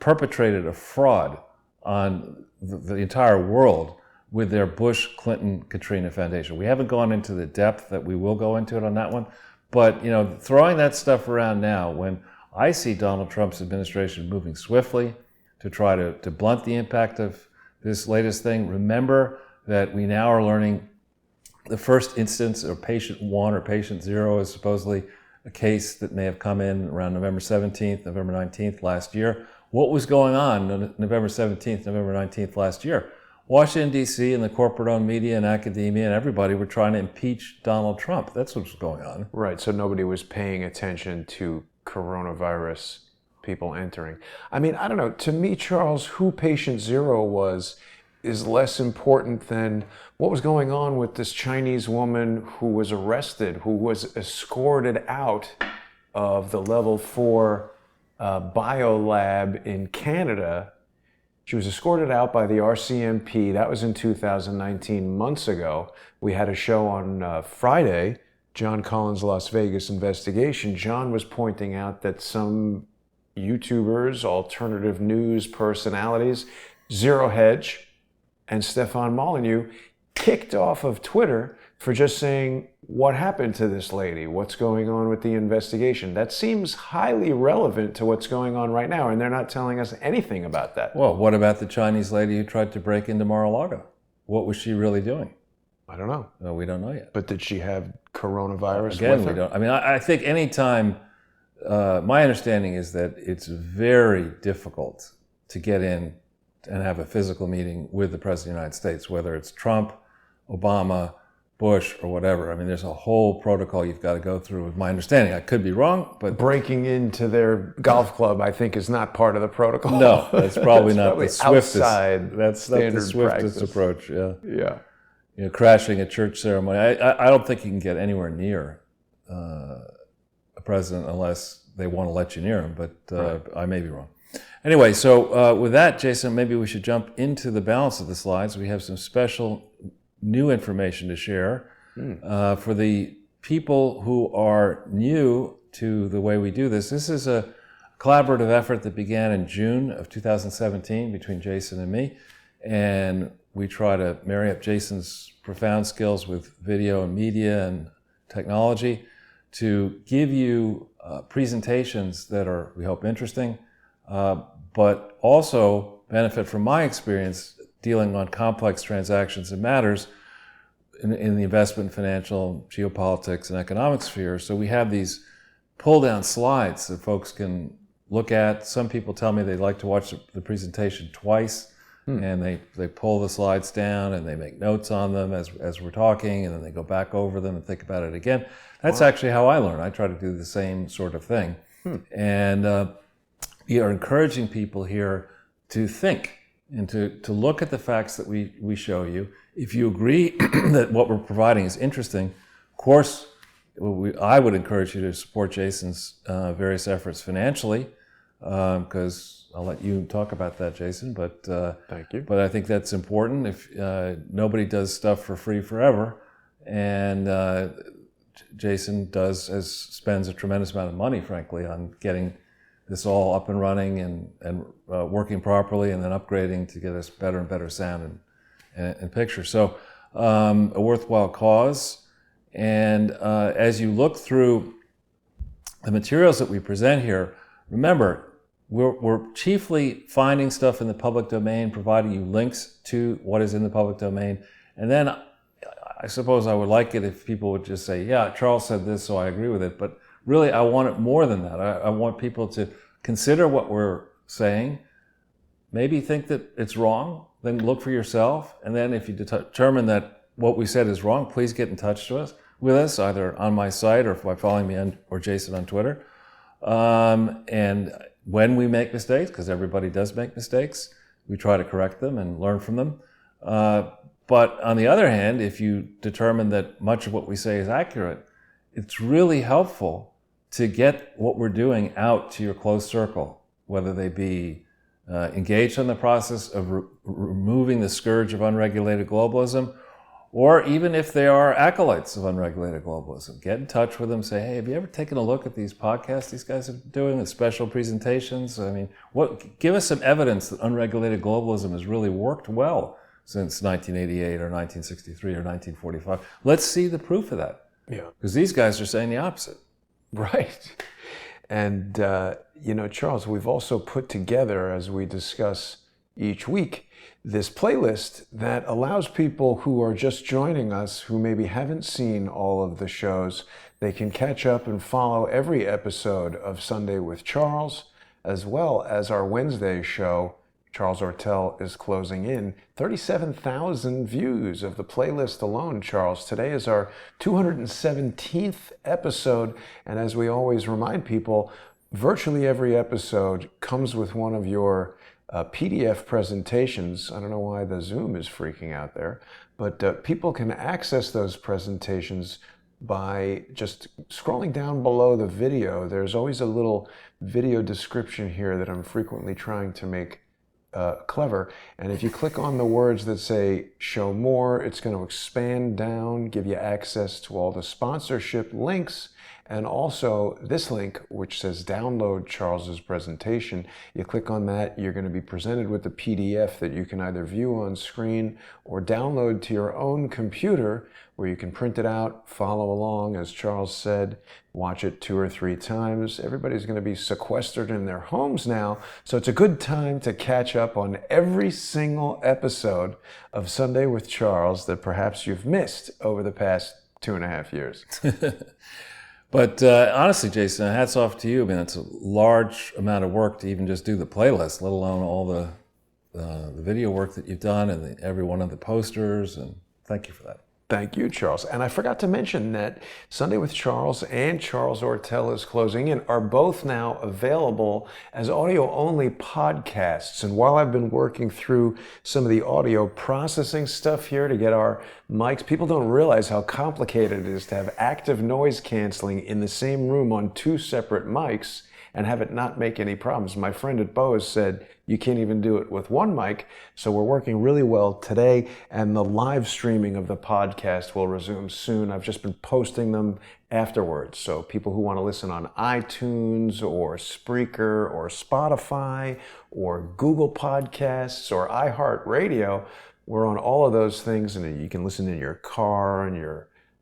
perpetrated a fraud on the entire world with their Bush-Clinton-Katrina Foundation. We haven't gone into the depth that we will go into it on that one, but throwing that stuff around now, when I see Donald Trump's administration moving swiftly to try to blunt the impact of this latest thing, remember that we now are learning the first instance of patient 1 or patient 0 is supposedly a case that may have come in around November 17th, November 19th last year. What was going on November 17th, November 19th last year? Washington, D.C. and the corporate-owned media and academia and everybody were trying to impeach Donald Trump. That's what was going on. Right, so nobody was paying attention to coronavirus people entering. I mean, I don't know. To me, Charles, who patient 0 was is less important than what was going on with this Chinese woman who was arrested, who was escorted out of the level 4 biolab in Canada. She was escorted out by the RCMP. That was in 2019, months ago. We had a show on Friday, John Collins' Las Vegas investigation. John was pointing out that some YouTubers, alternative news personalities, Zero Hedge, and Stefan Molyneux kicked off of Twitter for just saying, what happened to this lady? What's going on with the investigation? That seems highly relevant to what's going on right now, and they're not telling us anything about that. Well, what about the Chinese lady who tried to break into Mar-a-Lago? What was she really doing? I don't know. No, we don't know yet. But did she have coronavirus Again, with her? we don't. I mean, I think any time, my understanding is that it's very difficult to get in and have a physical meeting with the President of the United States, whether it's Trump, Obama, Bush, or whatever. I mean, there's a whole protocol you've got to go through, with my understanding. I could be wrong, but... Breaking into their golf club, I think, is not part of the protocol. No, that's probably not probably the swiftest. Outside that's not the standard swiftest practice. approach, yeah. Yeah. Crashing a church ceremony. I don't think you can get anywhere near a president unless they want to let you near him, but Right. I may be wrong. Anyway, so with that, Jason, maybe we should jump into the balance of the slides. We have some special new information to share for the people who are new to the way we do this. This is a collaborative effort that began in June of 2017 between Jason and me, and we try to marry up Jason's profound skills with video and media and technology to give you presentations that are, we hope, interesting, but also benefit from my experience dealing on complex transactions and matters in the investment, financial, geopolitics, and economic sphere. So we have these pull-down slides that folks can look at. Some people tell me they'd like to watch the presentation twice, and they pull the slides down and they make notes on them as we're talking, and then they go back over them and think about it again. That's actually how I learn. I try to do the same sort of thing. And we are encouraging people here to think and to look at the facts that we show you. If you agree that what we're providing is interesting, of course, I would encourage you to support Jason's various efforts financially, because I'll let you talk about that, Jason. But Thank you. But I think that's important. If nobody does stuff for free forever, and Jason spends a tremendous amount of money, frankly, on getting this all up and running and working properly, and then upgrading to get us better and better sound and picture. So a worthwhile cause. And as you look through the materials that we present here, remember, we're chiefly finding stuff in the public domain, providing you links to what is in the public domain. And then I suppose I would like it if people would just say, yeah, Charles said this, so I agree with it. But really, I want it more than that. I want people to consider what we're saying, maybe think that it's wrong, then look for yourself. And then if you determine that what we said is wrong, please get in touch with us, either on my site or by following me or Jason on Twitter. And when we make mistakes, because everybody does make mistakes, we try to correct them and learn from them. But on the other hand, if you determine that much of what we say is accurate, it's really helpful to get what we're doing out to your close circle, whether they be engaged in the process of removing the scourge of unregulated globalism, or even if they are acolytes of unregulated globalism. Get in touch with them, say, hey, have you ever taken a look at these podcasts these guys are doing, the special presentations? I mean, give us some evidence that unregulated globalism has really worked well since 1988 or 1963 or 1945. Let's see the proof of that. Yeah. Because these guys are saying the opposite. Right. And, Charles, we've also put together, as we discuss each week, this playlist that allows people who are just joining us, who maybe haven't seen all of the shows, they can catch up and follow every episode of Sunday with Charles, as well as our Wednesday show. Charles Ortel is closing in. 37,000 views of the playlist alone, Charles. Today is our 217th episode, and as we always remind people, virtually every episode comes with one of your PDF presentations. I don't know why the Zoom is freaking out there, but people can access those presentations by just scrolling down below the video. There's always a little video description here that I'm frequently trying to make clever. And if you click on the words that say show more, it's going to expand down, give you access to all the sponsorship links, and also this link, which says download Charles's presentation. You click on that, you're going to be presented with the PDF that you can either view on screen or download to your own computer, where you can print it out, follow along, as Charles said, watch it 2 or 3 times. Everybody's going to be sequestered in their homes now, so it's a good time to catch up on every single episode of Sunday with Charles that perhaps you've missed over the past 2.5 years. But honestly, Jason, hats off to you. I mean, it's a large amount of work to even just do the playlist, let alone all the video work that you've done and every one of the posters. And thank you for that. Thank you, Charles. And I forgot to mention that Sunday with Charles and Charles Ortel is closing in are both now available as audio-only podcasts. And while I've been working through some of the audio processing stuff here to get our mics, people don't realize how complicated it is to have active noise canceling in the same room on 2 separate mics and have it not make any problems. My friend at Bose said you can't even do it with 1 mic, so we're working really well today, and the live streaming of the podcast will resume soon. I've just been posting them afterwards, so people who want to listen on iTunes or Spreaker or Spotify or Google Podcasts or iHeartRadio, we're on all of those things, and you can listen in your car and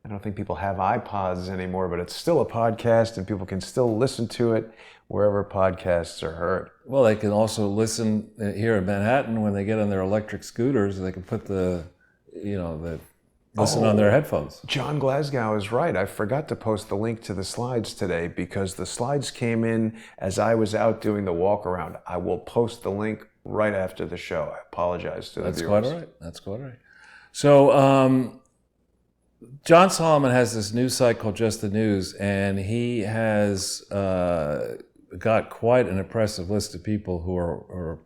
I don't think people have iPods anymore, but it's still a podcast and people can still listen to it wherever podcasts are heard. Well, they can also listen here in Manhattan when they get on their electric scooters. They can put listen on their headphones. John Glasgow is right. I forgot to post the link to the slides today because the slides came in as I was out doing the walk around. I will post the link right after the show. I apologize to the viewers. That's quite all right. So, John Solomon has this news site called Just the News, and he has got quite an impressive list of people who are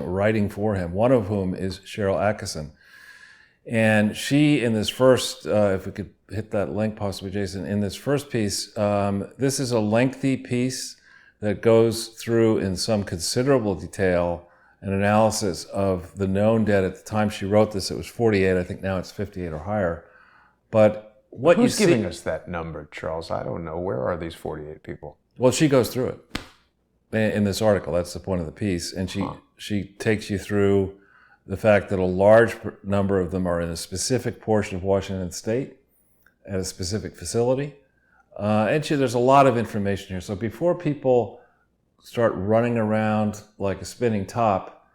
writing for him, one of whom is Sharyl Attkisson. And she, in this first, if we could hit that link possibly, Jason, in this first piece, this is a lengthy piece that goes through in some considerable detail an analysis of the known debt. At the time she wrote this, it was 48. I think now it's 58 or higher. But what Who's giving us that number, Charles? I don't know. Where are these 48 people? Well, she goes through it in this article. That's the point of the piece. And she takes you through the fact that a large number of them are in a specific portion of Washington State at a specific facility. And there's a lot of information here. So before people start running around like a spinning top,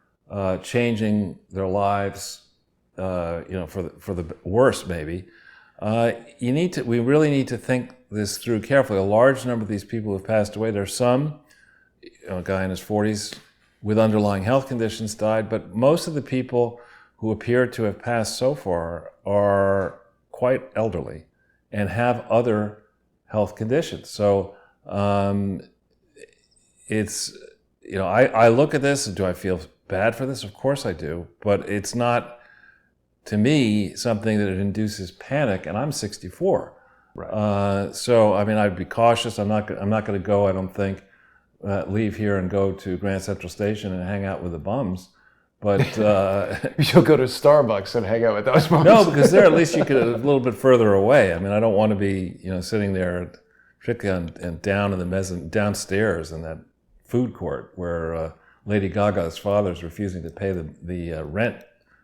changing their lives, for the worse maybe, we really need to think this through carefully. A large number of these people have passed away. There's some, a guy in his 40s with underlying health conditions died, but most of the people who appear to have passed so far are quite elderly and have other health conditions. So it's, I look at this and do I feel bad for this? Of course I do, but it's not, to me, something that induces panic, and I'm 64. Right. So, I mean, I'd be cautious. I'm not going to go, I don't think, leave here and go to Grand Central Station and hang out with the bums. But You'll go to Starbucks and hang out with those bums. no, because there at least you could a little bit further away. I mean, I don't want to be, sitting there, particularly down in the downstairs in that food court where Lady Gaga's father is refusing to pay the rent.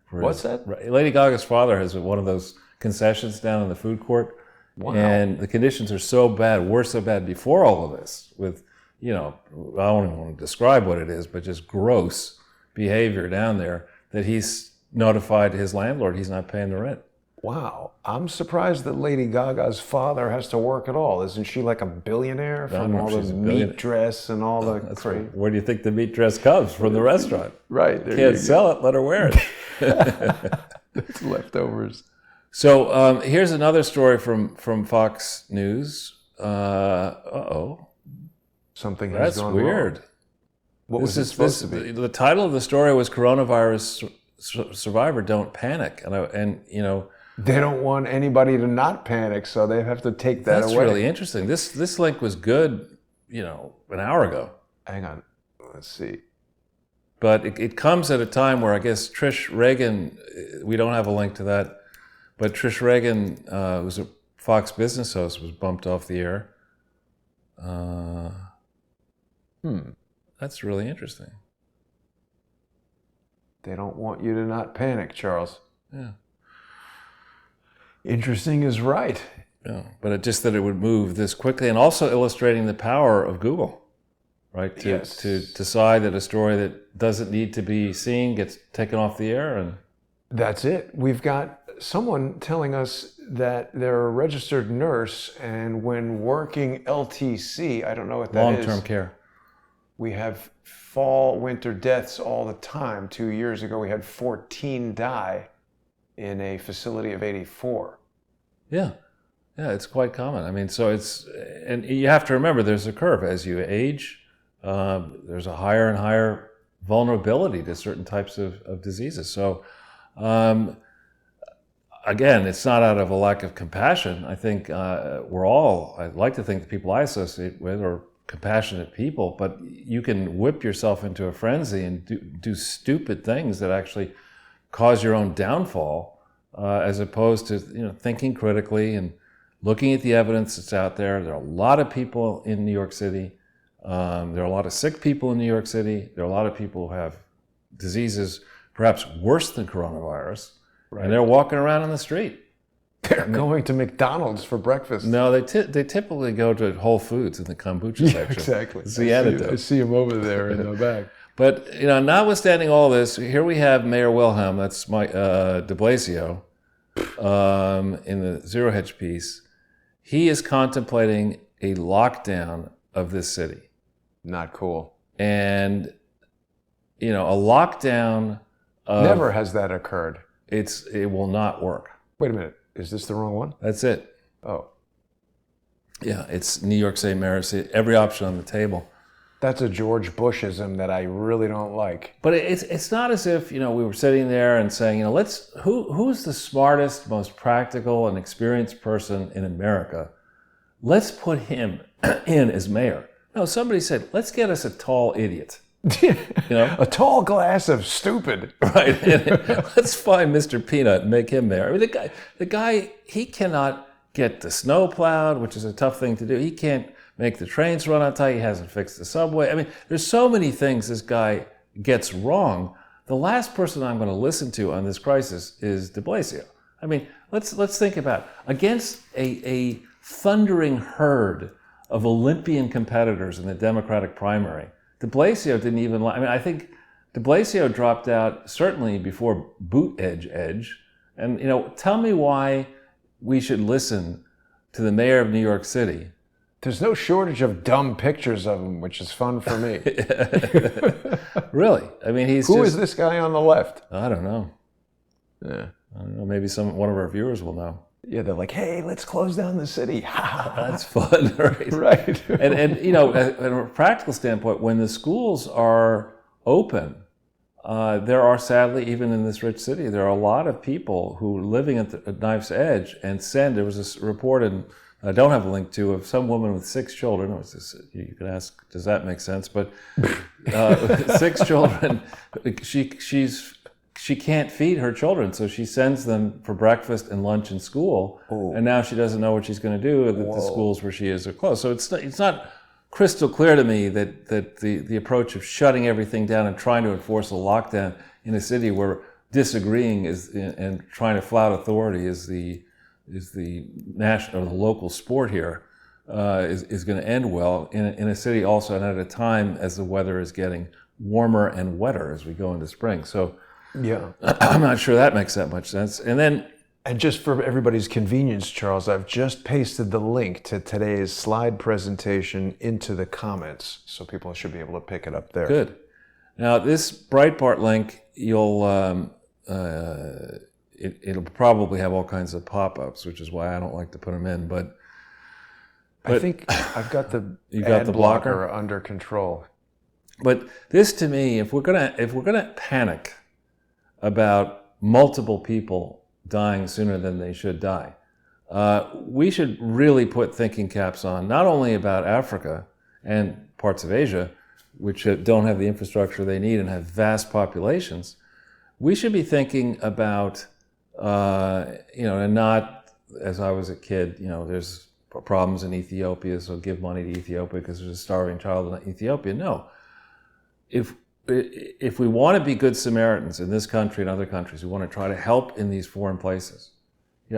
What's that? Lady Gaga's father has one of those concessions down in the food court. Wow. And the conditions are so bad, were so bad before all of this, with, I don't even want to describe what it is, but just gross behavior down there, that he's notified his landlord he's not paying the rent. Wow. I'm surprised that Lady Gaga's father has to work at all. Isn't she like a billionaire from all the meat dress and all the crazy? Where do you think the meat dress comes? From the restaurant. Right. There Can't sell it, let her wear it. It's leftovers. So here's another story from Fox News. Something has That's gone weird. wrong. What was it supposed to be? The title of the story was "Coronavirus Survivor Don't Panic," and They don't want anybody to not panic, so they have to take that that's away. really interesting. This link was good, an hour ago. Hang on. Let's see. But it comes at a time where I guess Trish Regan, we don't have a link to that, but Trish Regan, who's a Fox Business host, was bumped off the air. That's really interesting. They don't want you to not panic, Charles. Yeah. Interesting is right. Yeah. But just that it would move this quickly, and also illustrating the power of Google, right? To decide that a story that doesn't need to be seen gets taken off the air. And that's it. We've got someone telling us that they're a registered nurse, and when working LTC, I don't know what that is. Long-term care. We have fall, winter deaths all the time. 2 years ago, we had 14 die in a facility of 84. Yeah, it's quite common. I mean, and you have to remember there's a curve. As you age, there's a higher and higher vulnerability to certain types of diseases. So, again, it's not out of a lack of compassion. I think I'd like to think the people I associate with are compassionate people, but you can whip yourself into a frenzy and do stupid things that actually cause your own downfall, as opposed to thinking critically and looking at the evidence that's out there. There are a lot of people in New York City. There are a lot of sick people in New York City. There are a lot of people who have diseases perhaps worse than coronavirus, and they're walking around on the street. They're going to McDonald's for breakfast. No, they typically go to Whole Foods in the kombucha section. Exactly. It's the antidote. I see him over there in the back. But notwithstanding all this, here we have Mayor Wilhelm. That's De Blasio, in the Zero Hedge piece. He is contemplating a lockdown of this city. Not cool. And a lockdown. Never has that occurred. It will not work. Wait a minute. Is this the wrong one? That's it. Oh. Yeah, it's New York State Mayor. Every option on the table. That's a George Bushism that I really don't like. But it's not as if we were sitting there and saying who's the smartest, most practical, and experienced person in America? Let's put him in as mayor. No, somebody said, let's get us a tall idiot. A tall glass of stupid. Right. Let's find Mr. Peanut and make him mayor. I mean, the guy, he cannot get the snow plowed, which is a tough thing to do. He can't make the trains run on time. He hasn't fixed the subway. I mean, there's so many things this guy gets wrong. The last person I'm going to listen to on this crisis is De Blasio. I mean, let's think about it. Against a thundering herd of Olympian competitors in the Democratic primary, De Blasio didn't even. I think De Blasio dropped out certainly before Buttigieg. And tell me why we should listen to the mayor of New York City. There's no shortage of dumb pictures of him, which is fun for me. Really? I mean, Who is this guy on the left? I don't know. Yeah. I don't know, maybe one of our viewers will know. Yeah, they're like, hey, let's close down the city. That's fun, right? Right. And from a practical standpoint, when the schools are open, there are sadly, even in this rich city, there are a lot of people who are living at knife's edge and there was this report, and I don't have a link to, of some woman with 6 children. You can ask, does that make sense? But 6 children, she can't feed her children, so she sends them for breakfast and lunch in school. Oh. And now she doesn't know what she's going to do. The schools where she is are closed. So it's not crystal clear to me that the approach of shutting everything down and trying to enforce a lockdown in a city where disagreeing and trying to flout authority is the national or the local sport here is going to end well in a city also, and at a time as the weather is getting warmer and wetter as we go into spring. So Yeah. I'm not sure that makes that much sense. And just for everybody's convenience, Charles, I've just pasted the link to today's slide presentation into the comments, so people should be able to pick it up there. Good. Now, this Breitbart link, it'll probably have all kinds of pop-ups, which is why I don't like to put them in. But I think I've got the You got ad the blocker? under control. But this, to me, if we're gonna panic about multiple people dying sooner than they should die, we should really put thinking caps on, not only about Africa and parts of Asia, which don't have the infrastructure they need and have vast populations. We should be thinking about, and not, as I was a kid, there's problems in Ethiopia, so give money to Ethiopia because there's a starving child in Ethiopia. No. If we want to be good Samaritans in this country and other countries, we want to try to help in these foreign places.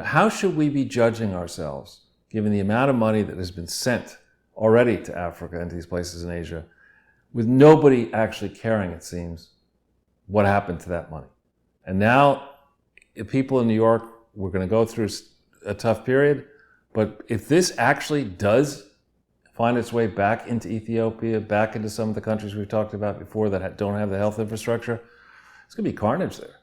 How should we be judging ourselves, given the amount of money that has been sent already to Africa and to these places in Asia, with nobody actually caring, it seems, what happened to that money? And now, people in New York, we're going to go through a tough period, but if this actually does find its way back into Ethiopia, back into some of the countries we've talked about before that don't have the health infrastructure, it's going to be carnage there.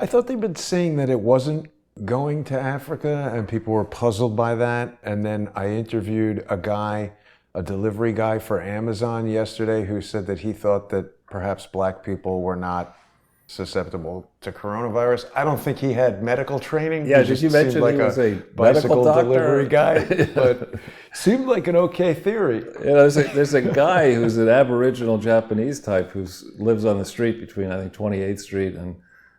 I thought they'd been saying that it wasn't going to Africa, and people were puzzled by that. And then I interviewed a delivery guy for Amazon yesterday, who said that he thought that perhaps black people were not susceptible to coronavirus. I don't think he had medical training. Yeah, he did you mention like he was a bicycle medical delivery guy? But seemed like an okay theory. There's a guy who's an Aboriginal Japanese type who lives on the street between, I think, 28th Street and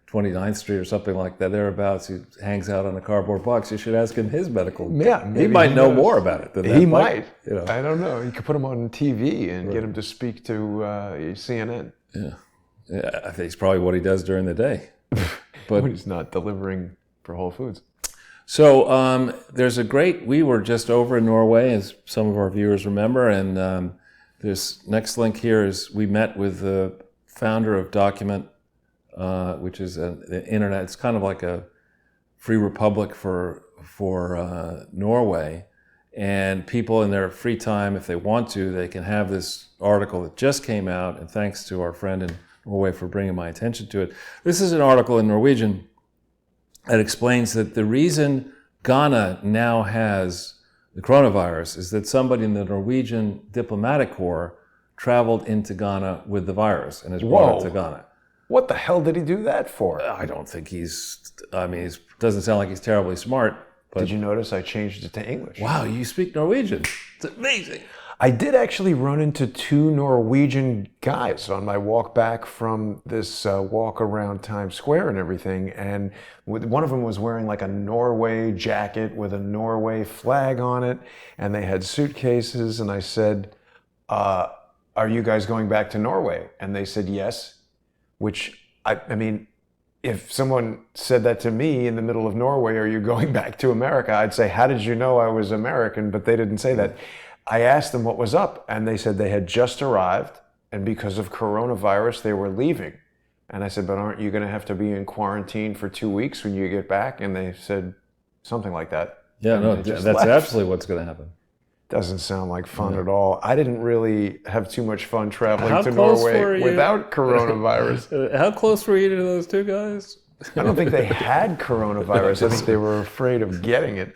29th Street or something like that, thereabouts. He hangs out on a cardboard box. You should ask him his medical. Yeah, he might know more about it than that. He might. I don't know. You could put him on TV and get him to speak to CNN. Yeah, I think it's probably what he does during the day. But when he's not delivering for Whole Foods. So we were just over in Norway, as some of our viewers remember, and this next link here is we met with the founder of Document, which is the internet. It's kind of like a free republic for Norway, and people in their free time, if they want to, they can have this article that just came out, and thanks to our friend in Norway for bringing my attention to it. This is an article in Norwegian that explains that the reason Ghana now has the coronavirus is that somebody in the Norwegian diplomatic corps traveled into Ghana with the virus and has brought it to Ghana. What the hell did he do that for? I don't think he doesn't sound like he's terribly smart. But did you notice I changed it to English? Wow, you speak Norwegian. It's amazing. I did actually run into 2 Norwegian guys on my walk back from this walk around Times Square and everything. And one of them was wearing like a Norway jacket with a Norway flag on it. And they had suitcases. And I said, are you guys going back to Norway? And they said, yes. Which, I mean, if someone said that to me in the middle of Norway, are you going back to America? I'd say, how did you know I was American? But they didn't say that. I asked them what was up, and they said they had just arrived, and because of coronavirus, they were leaving. And I said, but aren't you going to have to be in quarantine for 2 weeks when you get back? And they said something like that. Yeah, no, that's absolutely what's going to happen. Doesn't sound like fun at all. I didn't really have too much fun traveling to Norway without coronavirus. How close were you to those 2 guys? I don't think they had coronavirus. I think they were afraid of getting it.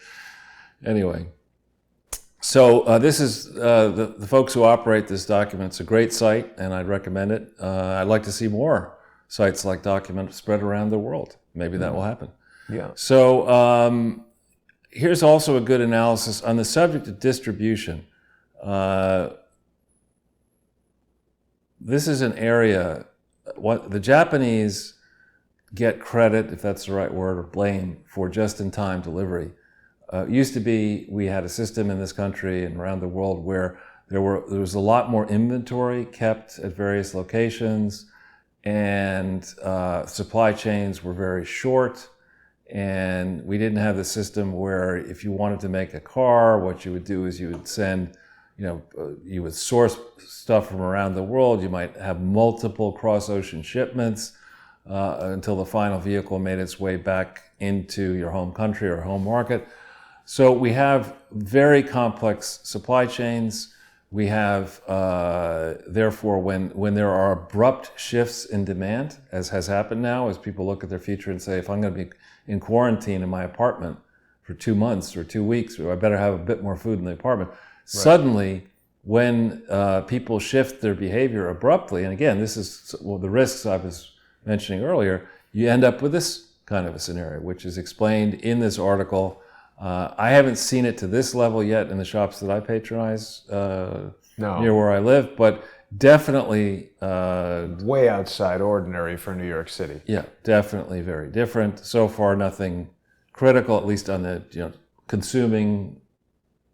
Anyway, so this is the folks who operate this document. It's a great site, and I'd recommend it. I'd like to see more sites like Document spread around the world. Maybe that will happen. Yeah. So here's also a good analysis on the subject of distribution. This is an area, what the Japanese get credit, if that's the right word, or blame for just-in-time delivery. It used to be we had a system in this country and around the world where there was a lot more inventory kept at various locations, and supply chains were very short, and we didn't have the system where if you wanted to make a car, what you would do is you would send, you would source stuff from around the world. You might have multiple cross-ocean shipments until the final vehicle made its way back into your home country or home market. So we have very complex supply chains. We have, therefore, when there are abrupt shifts in demand, as has happened now, as people look at their future and say, if I'm going to be in quarantine in my apartment for 2 months or 2 weeks, I better have a bit more food in the apartment. Right. Suddenly, when people shift their behavior abruptly, and again, this is the risks I was mentioning earlier, you end up with this kind of a scenario, which is explained in this article. I haven't seen it to this level yet in the shops that I patronize near where I live, but definitely way outside ordinary for New York City. Yeah, definitely very different. So far, nothing critical, at least on the consuming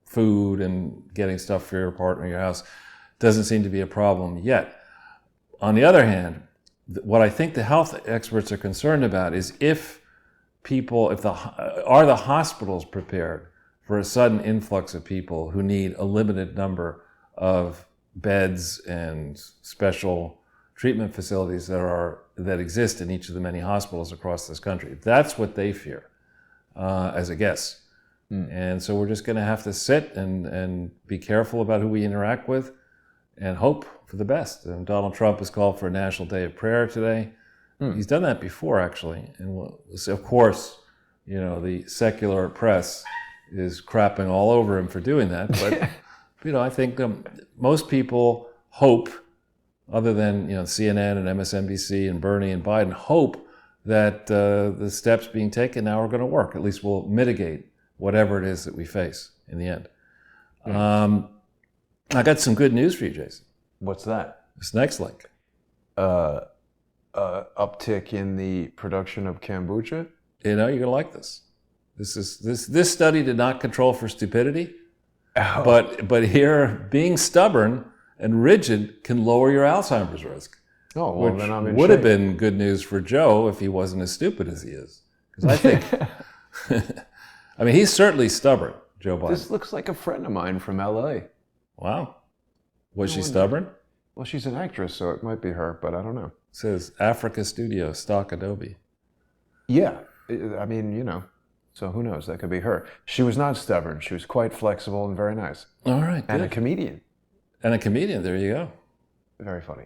food and getting stuff for your apartment or your house. Doesn't seem to be a problem yet. On the other hand, what I think the health experts are concerned about is are the hospitals prepared for a sudden influx of people who need a limited number of beds and special treatment facilities that exist in each of the many hospitals across this country. That's what they fear, as a guess. And so we're just going to have to sit and be careful about who we interact with and hope for the best. And Donald Trump has called for a National Day of Prayer today. He's done that before, actually. And of course, the secular press is crapping all over him for doing that. But, I think most people hope, other than, CNN and MSNBC and Bernie and Biden, hope that the steps being taken now are going to work. At least will mitigate whatever it is that we face in the end. Yeah. I got some good news for you, Jason. What's that? This next link. Uptick in the production of kombucha? You're gonna like this. This study did not control for stupidity, but here being stubborn and rigid can lower your Alzheimer's risk. Oh, well, which then I'm in would shape. Have been good news for Joe if he wasn't as stupid as he is. Because I think, I mean, he's certainly stubborn, Joe Biden. This looks like a friend of mine from LA. Wow. Was she stubborn? Well, she's an actress, so it might be her, but I don't know. It says Africa Studio, stock Adobe. Yeah, I mean, so who knows? That could be her. She was not stubborn. She was quite flexible and very nice. All right, and good. a comedian. There you go. Very funny.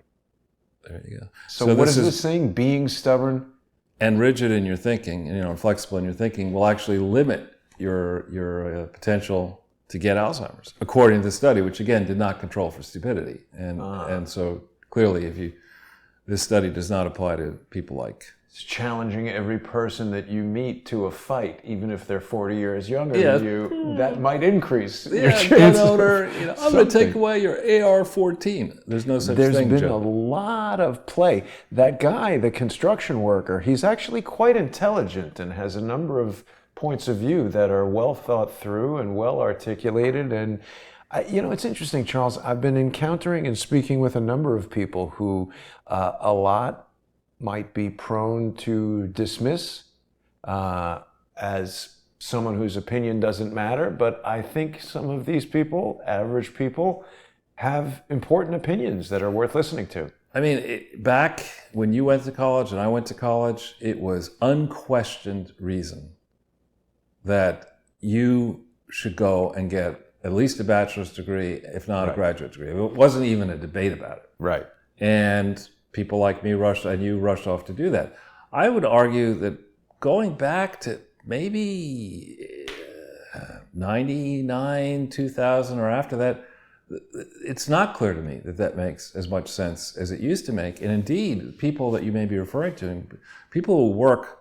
There you go. So what is this saying? Being stubborn and rigid in your thinking, and flexible in your thinking, will actually limit your potential to get Alzheimer's, according to the study, which again did not control for stupidity. And so clearly, this study does not apply to people like. It's challenging every person that you meet to a fight, even if they're 40 years younger than you. That might increase your chances. I'm going to take away your AR-14. There's no such thing, There's been Joe. a lot of play. That guy, the construction worker, he's actually quite intelligent and has a number of points of view that are well thought through and well articulated. And it's interesting, Charles. I've been encountering and speaking with a number of people who a lot might be prone to dismiss as someone whose opinion doesn't matter. But I think some of these people, average people, have important opinions that are worth listening to. I mean, back when you went to college and I went to college, it was unquestioned reason that you should go and get at least a bachelor's degree, if not a graduate degree. It wasn't even a debate about it. Right. And people like me rushed off to do that. I would argue that going back to maybe 99, 2000, or after that, it's not clear to me that that makes as much sense as it used to make. And indeed, people that you may be referring to, people who work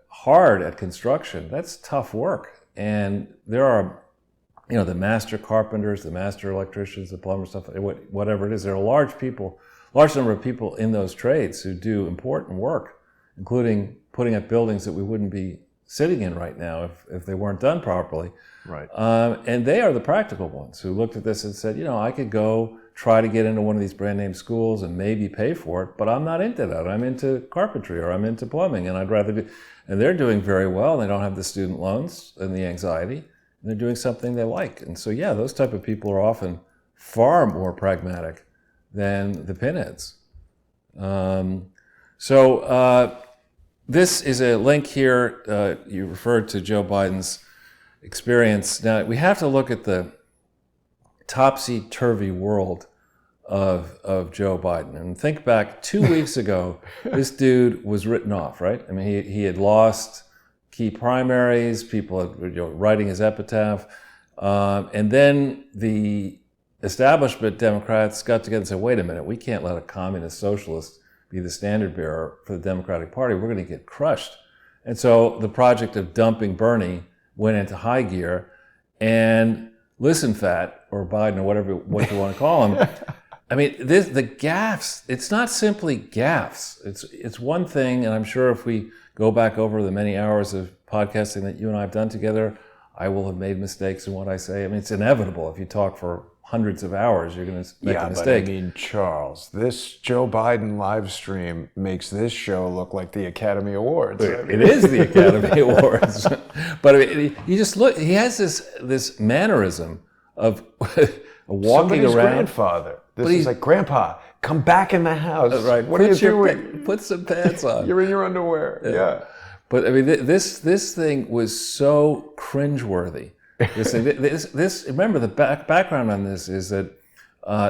hard at construction, that's tough work. And there are, the master carpenters, the master electricians, the plumbers, stuff, whatever it is. There are large number of people in those trades who do important work, including putting up buildings that we wouldn't be sitting in right now if they weren't done properly. Right. And they are the practical ones who looked at this and said, I could go try to get into one of these brand name schools and maybe pay for it, but I'm not into that. I'm into carpentry or I'm into plumbing, and I'd rather do. And they're doing very well. They don't have the student loans and the anxiety, and they're doing something they like. And so, those type of people are often far more pragmatic than the pinheads. This is a link here. You referred to Joe Biden's experience. Now, we have to look at the topsy-turvy world of Joe Biden. And think back 2 weeks ago, this dude was written off, right? I mean, he had lost key primaries, people had, writing his epitaph. And then the establishment Democrats got together and said, wait a minute, we can't let a communist socialist be the standard bearer for the Democratic Party. We're going to get crushed. And so the project of dumping Bernie went into high gear, and listen, Fat, or Biden, or what you want to call him. I mean, the gaffes, it's not simply gaffes. It's one thing, and I'm sure if we go back over the many hours of podcasting that you and I have done together, I will have made mistakes in what I say. I mean, it's inevitable. If you talk for hundreds of hours, you're going to make a mistake. But I mean, Charles, this Joe Biden live stream makes this show look like the Academy Awards. It is the Academy Awards. But I mean, you just look, he has this mannerism of walking Somebody's around. Grandfather. This is like, Grandpa, come back in the house. Right. What are you doing? Put some pants on. You're in your underwear. Yeah. But I mean, this thing was so cringeworthy. Remember, the background on this is that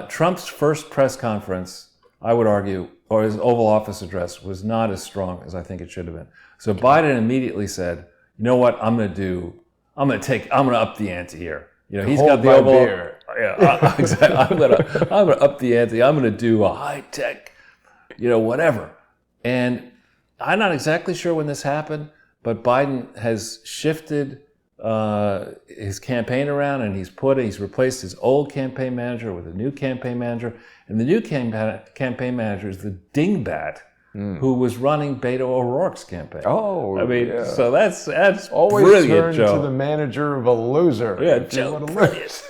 Trump's first press conference, I would argue, or his Oval Office address, was not as strong as I think it should have been. So Biden immediately said, "You know what? I'm going to up the ante here. He's got the Oval. Beer. Yeah, exactly. I'm going to up the ante. I'm going to do a high tech, whatever." And I'm not exactly sure when this happened, but Biden has shifted his campaign around, and he's replaced his old campaign manager with a new campaign manager, and the new campaign manager is the dingbat who was running Beto O'Rourke's campaign. Oh, I mean, so that's always brilliant, turn Joe. to the manager of a loser. Yeah, Joe, brilliant.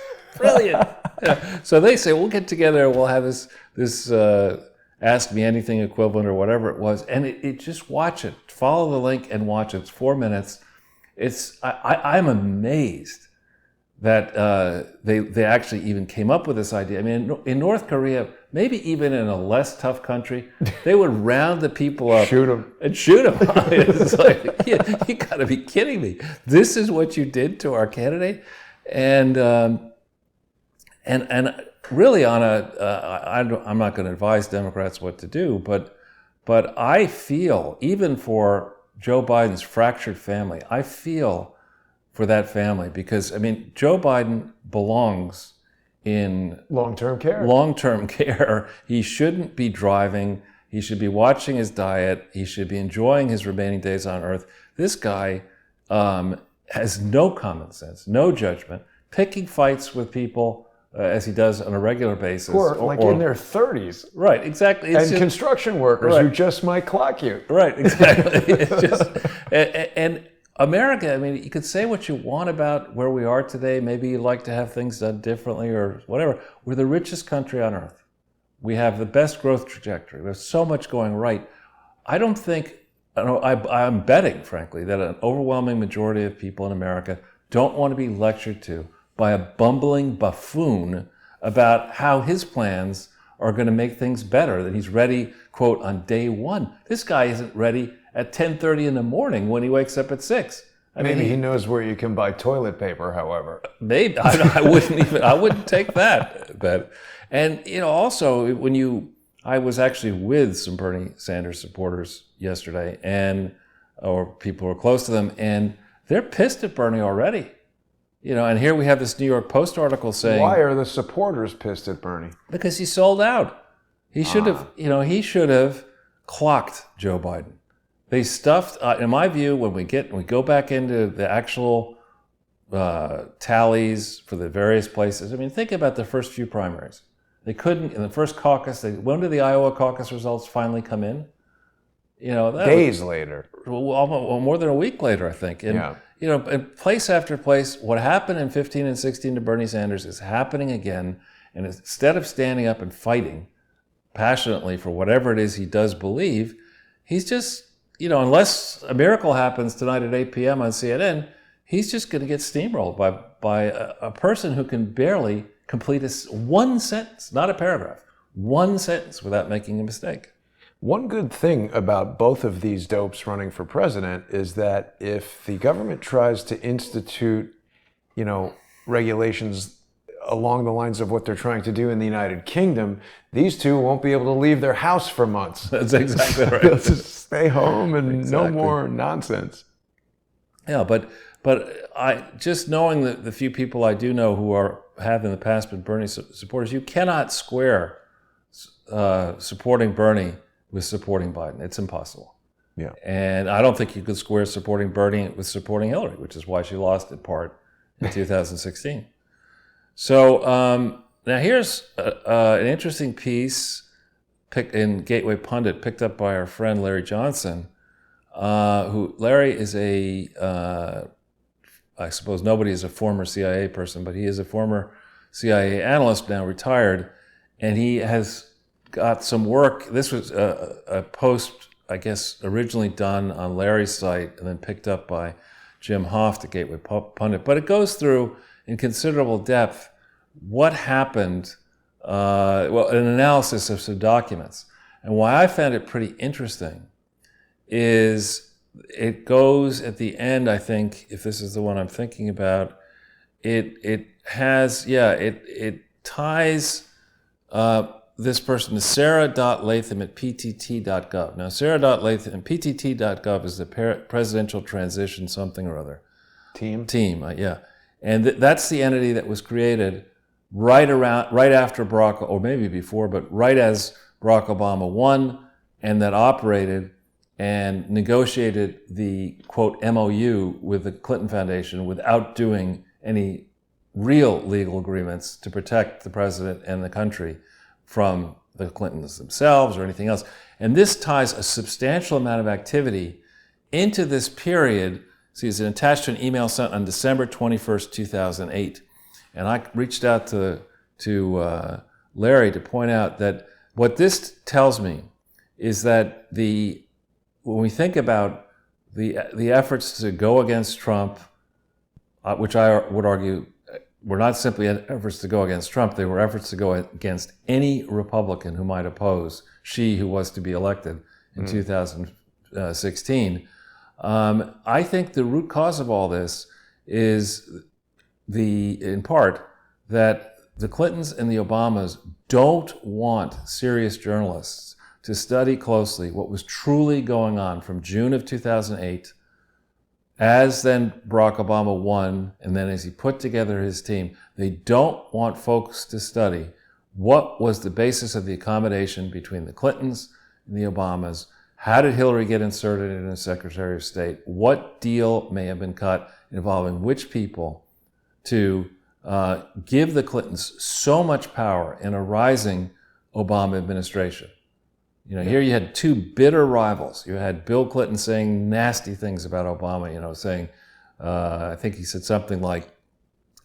Yeah. So they say, we'll get together and we'll have this Ask Me Anything equivalent or whatever it was, and it just watch it, follow the link and watch it. It's 4 minutes. I'm amazed that they actually even came up with this idea. I mean, in North Korea, maybe even in a less tough country, they would round the people up, shoot them. It's like, you got to be kidding me! This is what you did to our candidate, and really on I'm not going to advise Democrats what to do, but I feel, even for Joe Biden's fractured family, I feel for that family, because I mean, Joe Biden belongs in long-term care. Long-term care. He shouldn't be driving. He should be watching his diet. He should be enjoying his remaining days on Earth. This guy has no common sense, no judgment, picking fights with people as he does on a regular basis. Or in their 30s. Right, exactly. And construction workers who just might clock you. Right, exactly. It's just, and America, I mean, you could say what you want about where we are today. Maybe you'd like to have things done differently or whatever. We're the richest country on earth. We have the best growth trajectory. There's so much going right. I'm betting, frankly, that an overwhelming majority of people in America don't want to be lectured to by a bumbling buffoon about how his plans are going to make things better, that he's ready, quote, on day one. This guy isn't ready at 10:30 in the morning when he wakes up at 6. Maybe he knows where you can buy toilet paper, however. Maybe. I wouldn't take that. But, also, when you I was actually with some Bernie Sanders supporters yesterday, or people who are close to them, and they're pissed at Bernie already. And here we have this New York Post article saying, why are the supporters pissed at Bernie? Because he sold out. He should have clocked Joe Biden. They stuffed, in my view, when we go back into the actual tallies for the various places. I mean, think about the first few primaries. They couldn't, in the first caucus, when did the Iowa caucus results finally come in? Days later. Well, more than a week later, I think. And, in place after place, what happened in 15 and 16 to Bernie Sanders is happening again. And instead of standing up and fighting passionately for whatever it is he does believe, he's just, unless a miracle happens tonight at 8 p.m. on CNN, he's just going to get steamrolled by a person who can barely complete one sentence, not a paragraph, one sentence without making a mistake. One good thing about both of these dopes running for president is that if the government tries to institute, regulations along the lines of what they're trying to do in the United Kingdom, these two won't be able to leave their house for months. That's exactly right. They'll just stay home and no more nonsense. Yeah, but I just knowing the few people I do know who have in the past been Bernie supporters, you cannot square supporting Bernie with supporting Biden. It's impossible. Yeah. And I don't think you could square supporting Bernie with supporting Hillary, which is why she lost in part in 2016. So now here's an interesting piece in Gateway Pundit picked up by our friend Larry Johnson, Larry is I suppose nobody is a former CIA person, but he is a former CIA analyst, now retired, and he has got some work. This was a post, I guess, originally done on Larry's site and then picked up by Jim Hoft at Gateway Pundit. But it goes through in considerable depth what happened, an analysis of some documents. And why I found it pretty interesting is it goes at the end, I think, if this is the one I'm thinking about, it ties this person to Sarah.Latham at ptt.gov. Now, Sarah.Latham, ptt.gov is the Presidential Transition something or other. Team, yeah. And that's the entity that was created right after Barack, or maybe before, but right as Barack Obama won, and that operated and negotiated the, quote, MOU with the Clinton Foundation without doing any real legal agreements to protect the president and the country from the Clintons themselves or anything else. And this ties a substantial amount of activity into this period. See, it's attached to an email sent on December 21st, 2008. And I reached out to Larry to point out that what this tells me is that when we think about the efforts to go against Trump, which I would argue were not simply efforts to go against Trump, they were efforts to go against any Republican who might oppose who was to be elected in 2016. I think the root cause of all this is in part, that the Clintons and the Obamas don't want serious journalists to study closely what was truly going on from June of 2008, as then Barack Obama won, and then as he put together his team. They don't want folks to study what was the basis of the accommodation between the Clintons and the Obamas. How did Hillary get inserted in as Secretary of State? What deal may have been cut involving which people to give the Clintons so much power in a rising Obama administration? Here you had two bitter rivals. You had Bill Clinton saying nasty things about Obama, saying, I think he said something like,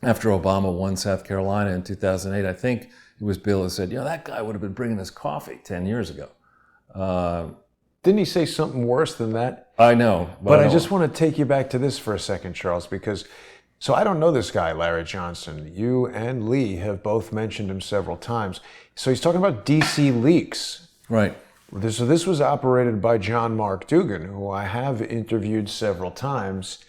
after Obama won South Carolina in 2008, I think it was Bill who said, that guy would have been bringing us coffee 10 years ago. Didn't he say something worse than that? I know. But I just want to take you back to this for a second, Charles, because I don't know this guy, Larry Johnson. You and Lee have both mentioned him several times. So he's talking about DC leaks. Right. So this was operated by John Mark Dougan, who I have interviewed several times.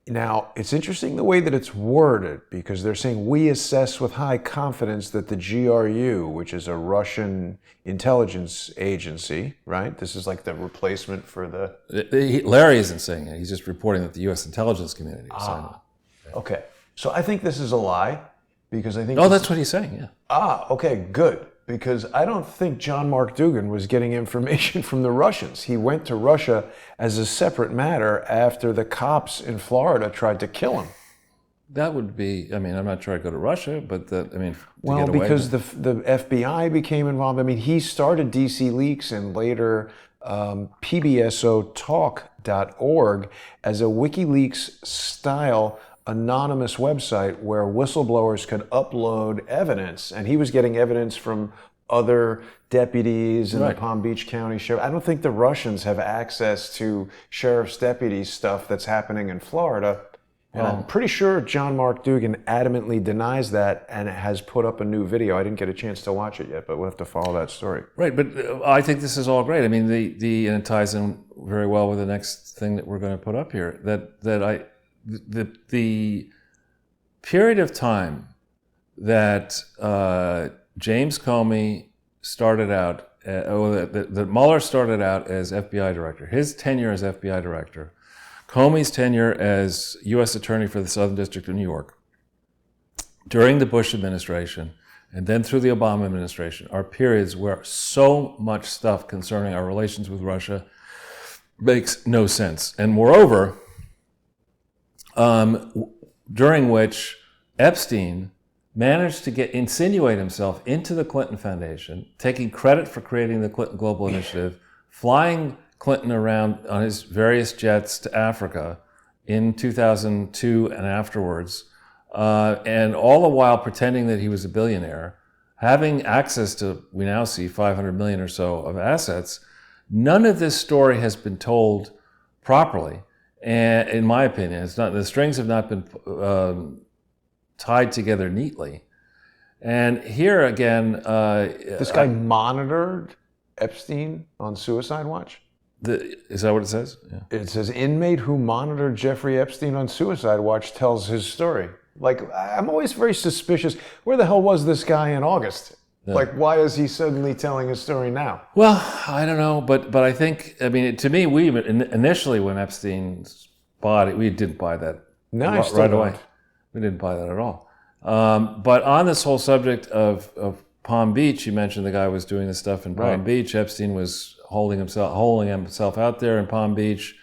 Now, it's interesting the way that it's worded, because they're saying we assess with high confidence that the GRU, which is a Russian intelligence agency, right? This is like the replacement for the... Larry isn't saying it. He's just reporting that the U.S. intelligence community was saying it. Okay. So I think this is a lie, because I think... Oh, that's what he's saying, yeah. Okay, good. Because I don't think John Mark Dougan was getting information from the Russians. He went to Russia as a separate matter after the cops in Florida tried to kill him. That would be, I mean, I'm not sure I'd go to Russia, but to Well, get away because the FBI became involved. I mean, he started DC Leaks and later PBSOtalk.org as a WikiLeaks style anonymous website where whistleblowers could upload evidence, and he was getting evidence from other deputies in the Palm Beach County Sheriff. I don't think the Russians have access to sheriff's deputies stuff that's happening in Florida. And I'm pretty sure John Mark Dougan adamantly denies that and has put up a new video. I didn't get a chance to watch it yet, but we'll have to follow that story. Right, but I think this is all great. I mean, and it ties in very well with the next thing that we're going to put up here. The period of time that James Comey started out, that Mueller started out as FBI director, his tenure as FBI director, Comey's tenure as U.S. Attorney for the Southern District of New York, during the Bush administration, and then through the Obama administration, are periods where so much stuff concerning our relations with Russia makes no sense. And moreover, during which Epstein managed to insinuate himself into the Clinton Foundation, taking credit for creating the Clinton Global Initiative, flying Clinton around on his various jets to Africa in 2002 and afterwards, and all the while pretending that he was a billionaire, having access to, we now see, 500 million or so of assets. None of this story has been told properly. And in my opinion, the strings have not been tied together neatly. And here again, this guy monitored Epstein on Suicide Watch? Is that what it says? Yeah. It says inmate who monitored Jeffrey Epstein on Suicide Watch tells his story. Like, I'm always very suspicious. Where the hell was this guy in August? Yeah. Like, why is he suddenly telling his story now? Well, I don't know, but I think, I mean, to me, we initially, when Epstein's body, we didn't buy that right away. We didn't buy that at all. But on this whole subject of Palm Beach, you mentioned the guy was doing this stuff in Palm Beach. Epstein was holding himself out there in Palm Beach.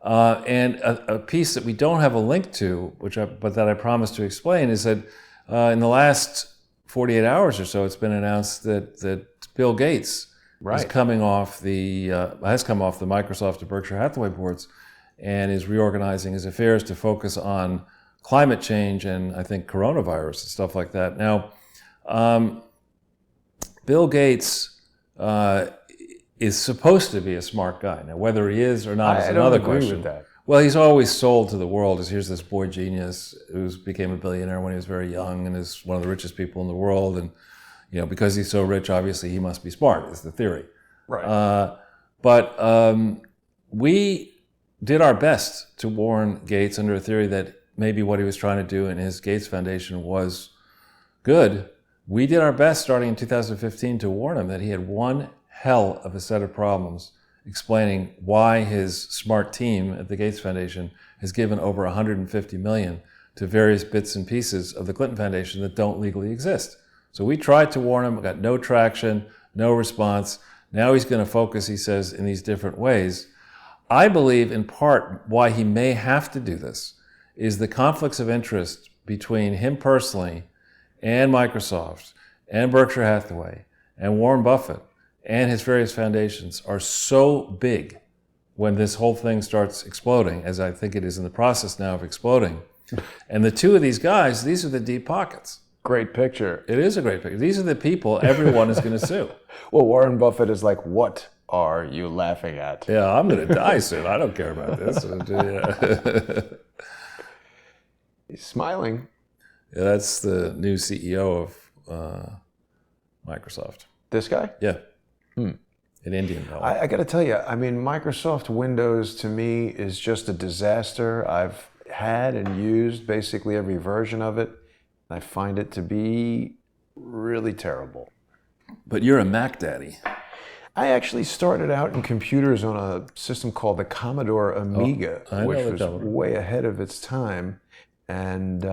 And a piece that we don't have a link to, but that I promised to explain, is that in the last 48 hours or so, it's been announced that Bill Gates is come off the Microsoft and Berkshire Hathaway boards and is reorganizing his affairs to focus on climate change and I think coronavirus and stuff like that. Now, Bill Gates is supposed to be a smart guy. Now, whether he is or not is another question. I don't agree with that. Well, he's always sold to the world as here's this boy genius who became a billionaire when he was very young and is one of the richest people in the world. And, you know, because he's so rich, obviously he must be smart, is the theory. Right. But we did our best to warn Gates under a theory that maybe what he was trying to do in his Gates Foundation was good. We did our best starting in 2015 to warn him that he had one hell of a set of problems explaining why his smart team at the Gates Foundation has given over $150 million to various bits and pieces of the Clinton Foundation that don't legally exist. So we tried to warn him, got no traction, no response. Now he's going to focus, he says, in these different ways. I believe in part why he may have to do this is the conflicts of interest between him personally and Microsoft and Berkshire Hathaway and Warren Buffett and his various foundations are so big when this whole thing starts exploding, as I think it is in the process now of exploding. And the two of these guys, these are the deep pockets. Great picture. It is a great picture. These are the people everyone is going to sue. Well, Warren Buffett is like, what are you laughing at? Yeah, I'm going to die soon. I don't care about this. He's smiling. Yeah, that's the new CEO of Microsoft. This guy? Yeah. An Indian fellow. I got to tell you, I mean, Microsoft Windows to me is just a disaster. had and used basically every version of it. I find it to be really terrible. But you're a Mac daddy. I actually started out in computers on a system called the Commodore Amiga, which was way ahead of its time. And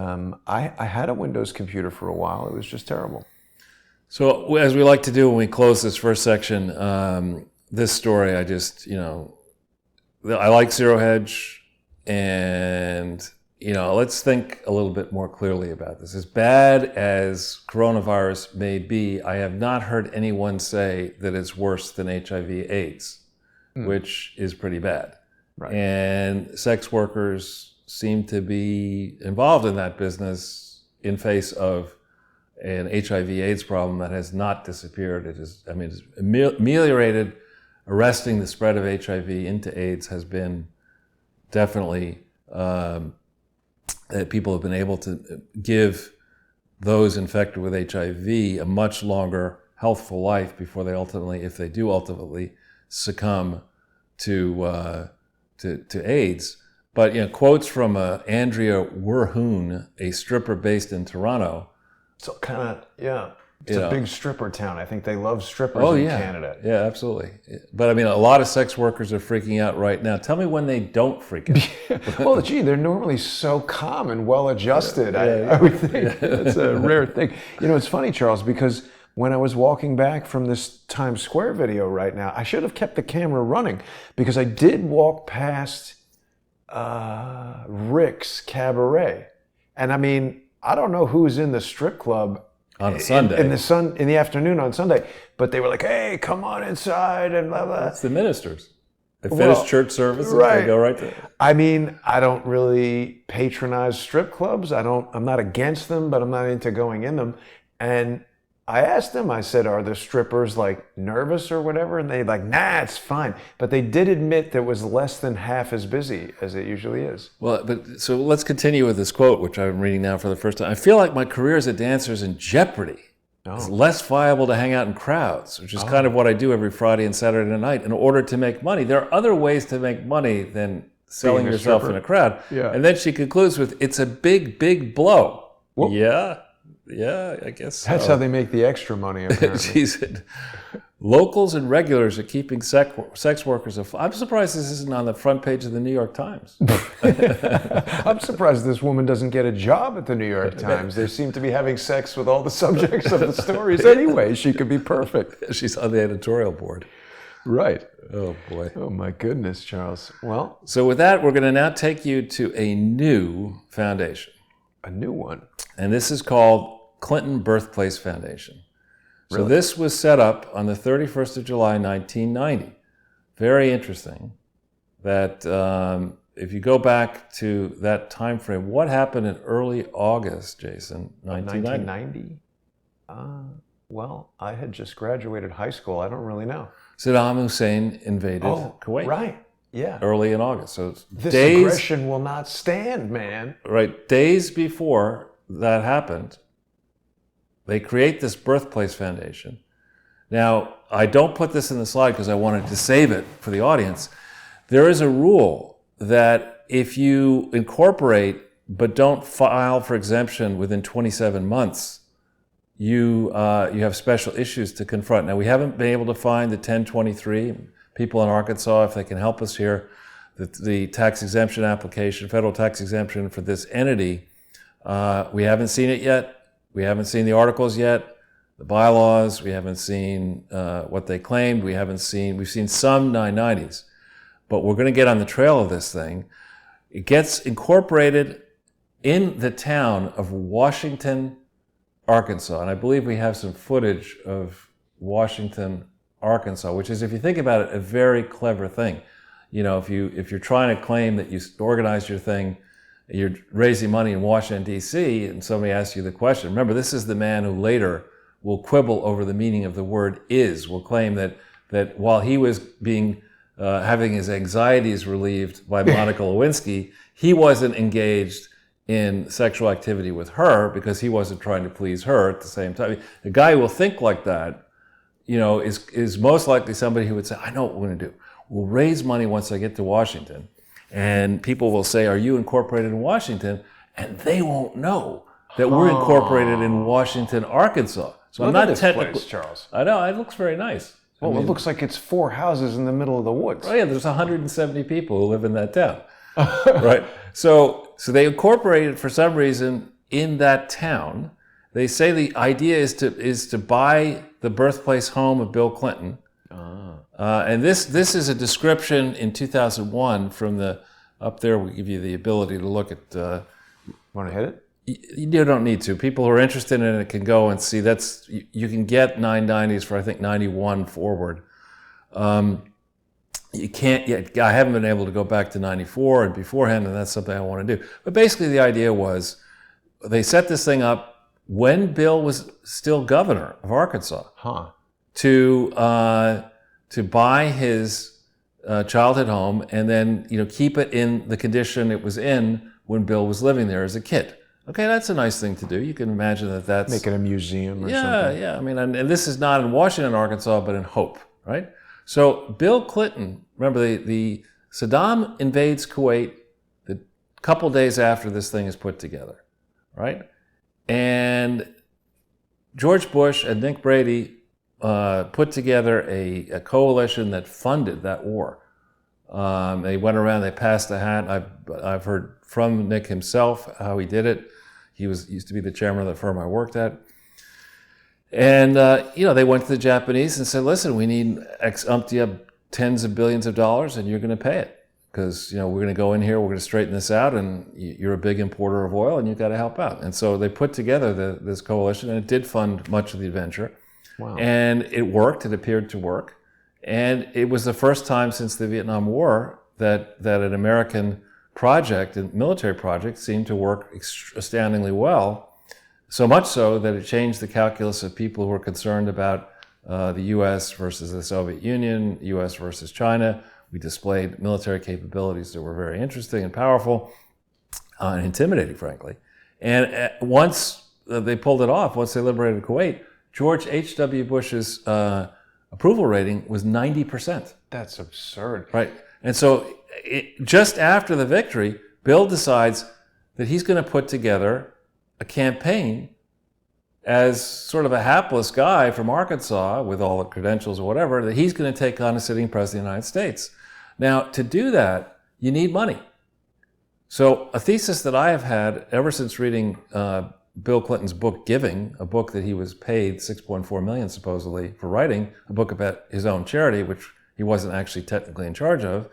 I had a Windows computer for a while. It was just terrible. So as we like to do when we close this first section, this story, I just, I like Zero Hedge, and, let's think a little bit more clearly about this. As bad as coronavirus may be, I have not heard anyone say that it's worse than HIV/AIDS, which is pretty bad. Right. And sex workers seem to be involved in that business in face of an HIV/AIDS problem that has not disappeared. It's ameliorated. Arresting the spread of HIV into AIDS has been definitely, that people have been able to give those infected with HIV a much longer healthful life before they ultimately, if they do ultimately succumb to AIDS. But quotes from Andrea Werhoon, a stripper based in Toronto. So kind of, yeah. It's a big stripper town. I think they love strippers in Canada. Yeah, absolutely. But a lot of sex workers are freaking out right now. Tell me when they don't freak out. Well, gee, they're normally so calm and well-adjusted. I would think that's a rare thing. It's funny, Charles, because when I was walking back from this Times Square video right now, I should have kept the camera running because I did walk past Rick's Cabaret. And I don't know who's in the strip club on a Sunday. In the afternoon on Sunday. But they were like, hey, come on inside and blah, blah. It's the ministers. They finish church services, they go right there. I don't really patronize strip clubs. I'm not against them, but I'm not into going in them. And I asked them, I said, are the strippers nervous or whatever? And they nah, it's fine. But they did admit that it was less than half as busy as it usually is. Well, so let's continue with this quote, which I'm reading now for the first time. I feel like my career as a dancer is in jeopardy. It's less viable to hang out in crowds, which is kind of what I do every Friday and Saturday night in order to make money. There are other ways to make money than selling yourself in a crowd. Yeah. And then she concludes with, it's a big, big blow. Whoop. Yeah, I guess so. That's how they make the extra money, apparently. She said, locals and regulars are keeping sex workers afloat. I'm surprised this isn't on the front page of the New York Times. I'm surprised this woman doesn't get a job at the New York Times. They seem to be having sex with all the subjects of the stories anyway. She could be perfect. She's on the editorial board. Right. Oh, boy. Oh, my goodness, Charles. Well. So with that, we're going to now take you to a new foundation. A new one. And this is called Clinton Birthplace Foundation. So this was set up on the 31st of July, 1990. Very interesting that if you go back to that time frame, what happened in early August, Jason, 1990? Well, I had just graduated high school. I don't really know. Saddam Hussein invaded Kuwait. Right. Yeah. Early in August. So this aggression will not stand, man. Right. Days before that happened, they create this Birthplace Foundation. Now, I don't put this in the slide because I wanted to save it for the audience. There is a rule that if you incorporate but don't file for exemption within 27 months, you have special issues to confront. Now, we haven't been able to find the 1023. People in Arkansas, if they can help us here, the tax exemption application, federal tax exemption for this entity, we haven't seen it yet. We haven't seen the articles yet, the bylaws. We haven't seen what they claimed. We've seen some 990s, but we're going to get on the trail of this thing. It gets incorporated in the town of Washington, Arkansas. And I believe we have some footage of Washington, Arkansas, which is, if you think about it, a very clever thing. If you're trying to claim that you organized your thing, you're raising money in Washington, D.C., and somebody asks you the question. Remember, this is the man who later will quibble over the meaning of the word is, will claim that while he was having his anxieties relieved by Monica Lewinsky, he wasn't engaged in sexual activity with her because he wasn't trying to please her at the same time. The guy who will think like that, is most likely somebody who would say, I know what we're going to do. We'll raise money once I get to Washington, And people will say, "Are you incorporated in Washington?" And they won't know that we're incorporated in Washington, Arkansas. So I'm Look at not this technically. place, Charles. I know it looks very nice. Well, it looks like it's 4 houses in the middle of the woods. Oh yeah, there's 170 people who live in that town, right? So they incorporated for some reason in that town. They say the idea is to buy the birthplace home of Bill Clinton, and this is a description in 2001 from the up there. We give you the ability to look at. Want to hit it? You don't need to. People who are interested in it can go and see. You can get 990s for I think 91 forward. You can't yet. I haven't been able to go back to 94 and beforehand, and that's something I want to do. But basically, the idea was they set this thing up when Bill was still governor of Arkansas to buy his childhood home and then keep it in the condition it was in when Bill was living there as a kid. Okay, that's a nice thing to do. You can imagine that's... Make it a museum or something. Yeah. I mean, and this is not in Washington, Arkansas, but in Hope, right? So Bill Clinton, remember the Saddam invades Kuwait the couple days after this thing is put together, right? And George Bush and Nick Brady put together a coalition that funded that war. They went around, they passed the hat. I've heard from Nick himself how he did it. He used to be the chairman of the firm I worked at. And, they went to the Japanese and said, listen, we need X umpty up tens of billions of dollars and you're going to pay it. Because, we're going to go in here, we're going to straighten this out, and you're a big importer of oil and you've got to help out. And so they put together this coalition, and it did fund much of the adventure. Wow. And it worked, it appeared to work. And it was the first time since the Vietnam War that an American project, a military project, seemed to work astoundingly well. So much so that it changed the calculus of people who were concerned about the U.S. versus the Soviet Union, U.S. versus China. We displayed military capabilities that were very interesting and powerful and intimidating, frankly. And once they pulled it off, once they liberated Kuwait, George H.W. Bush's approval rating was 90%. That's absurd. Right. And so just after the victory, Bill decides that he's going to put together a campaign as sort of a hapless guy from Arkansas with all the credentials or whatever, that he's going to take on a sitting president of the United States. Now, to do that, you need money. So a thesis that I have had ever since reading Bill Clinton's book, Giving, a book that he was paid $6.4 million supposedly for writing, a book about his own charity, which he wasn't actually technically in charge of.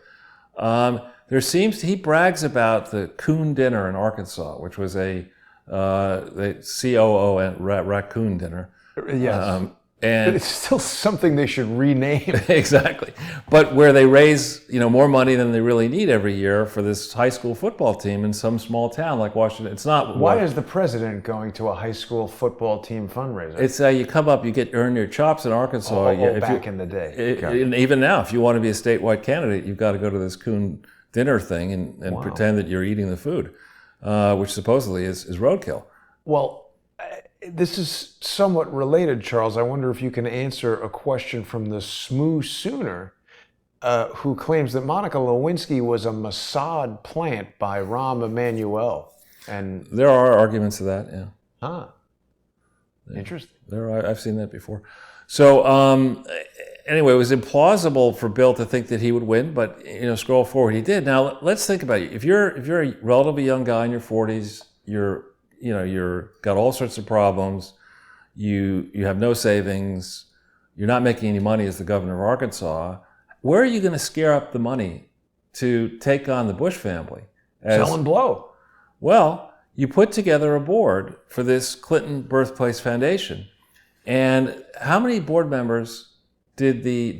He brags about the Coon Dinner in Arkansas, which was the COO raccoon dinner. Yes. And but it's still something they should rename. Exactly. But where they raise, more money than they really need every year for this high school football team in some small town like Washington. It's not. Why is the president going to a high school football team fundraiser? It's you come up, you earn your chops in Arkansas. Back in the day. And even now, if you want to be a statewide candidate, you've got to go to this Coon Dinner thing and pretend that you're eating the food, which supposedly is roadkill. Well, this is somewhat related, Charles. I wonder if you can answer a question from the Smoo Sooner, who claims that Monica Lewinsky was a Mossad plant by Rahm Emanuel. And there are arguments to that, yeah. Interesting. I've seen that before. So anyway, it was implausible for Bill to think that he would win, but scroll forward, he did. Now let's think about it. If you're a relatively young guy in your 40s, you're got all sorts of problems. You have no savings. You're not making any money as the governor of Arkansas. Where are you going to scare up the money to take on the Bush family? Sell and blow. Well, you put together a board for this Clinton Birthplace Foundation. And how many board members did the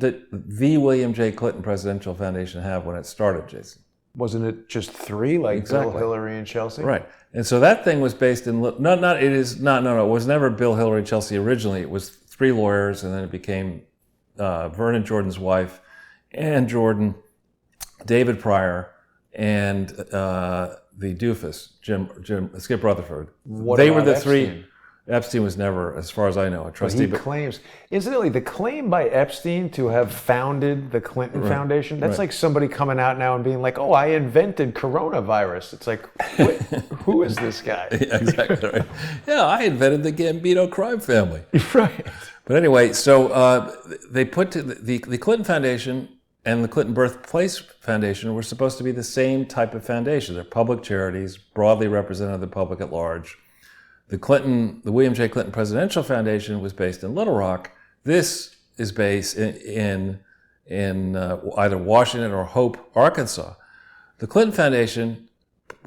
William J. Clinton Presidential Foundation have when it started, Jason? Wasn't it just 3, like exactly. Bill, Hillary, and Chelsea? Right. And so that thing was based in, it was never Bill, Hillary, and Chelsea originally. It was 3 lawyers, and then it became Vernon Jordan's wife, Ann Jordan, David Pryor, and the doofus, Skip Rutherford. They were the 3. Epstein was never, as far as I know, a But trustee. he claims, incidentally, the claim by Epstein to have founded the Clinton Foundation, that's like somebody coming out now and being like, oh, I invented coronavirus. It's like, who is this guy? Exactly right. Yeah, I invented the Gambino crime family. Right. But anyway, so they put the Clinton Foundation and the Clinton Birthplace Foundation were supposed to be the same type of foundation. They're public charities, broadly represented the public at large. The William J. Clinton Presidential Foundation was based in Little Rock. This is based in either Washington or Hope, Arkansas. The Clinton Foundation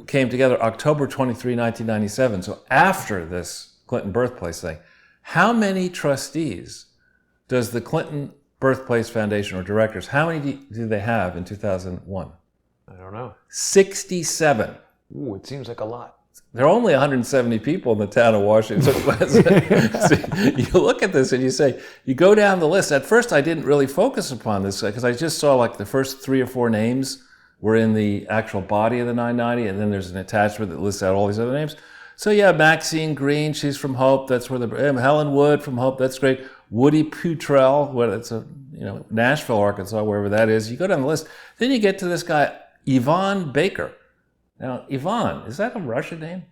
came together October 23, 1997. So after this Clinton birthplace thing, how many trustees does the Clinton Birthplace Foundation or directors, how many do they have in 2001? I don't know. 67. Ooh, it seems like a lot. There are only 170 people in the town of Washington. So you look at this and you say, you go down the list. At first, I didn't really focus upon this because I just saw like the first 3 or 4 names were in the actual body of the 990, and then there's an attachment that lists out all these other names. So yeah, Maxine Green, she's from Hope. That's where Helen Wood from Hope. That's great. Woody Putrell, well, it's Nashville, Arkansas, wherever that is. You go down the list. Then you get to this guy, Yvonne Baker. Now, Ivan, is that a Russian name?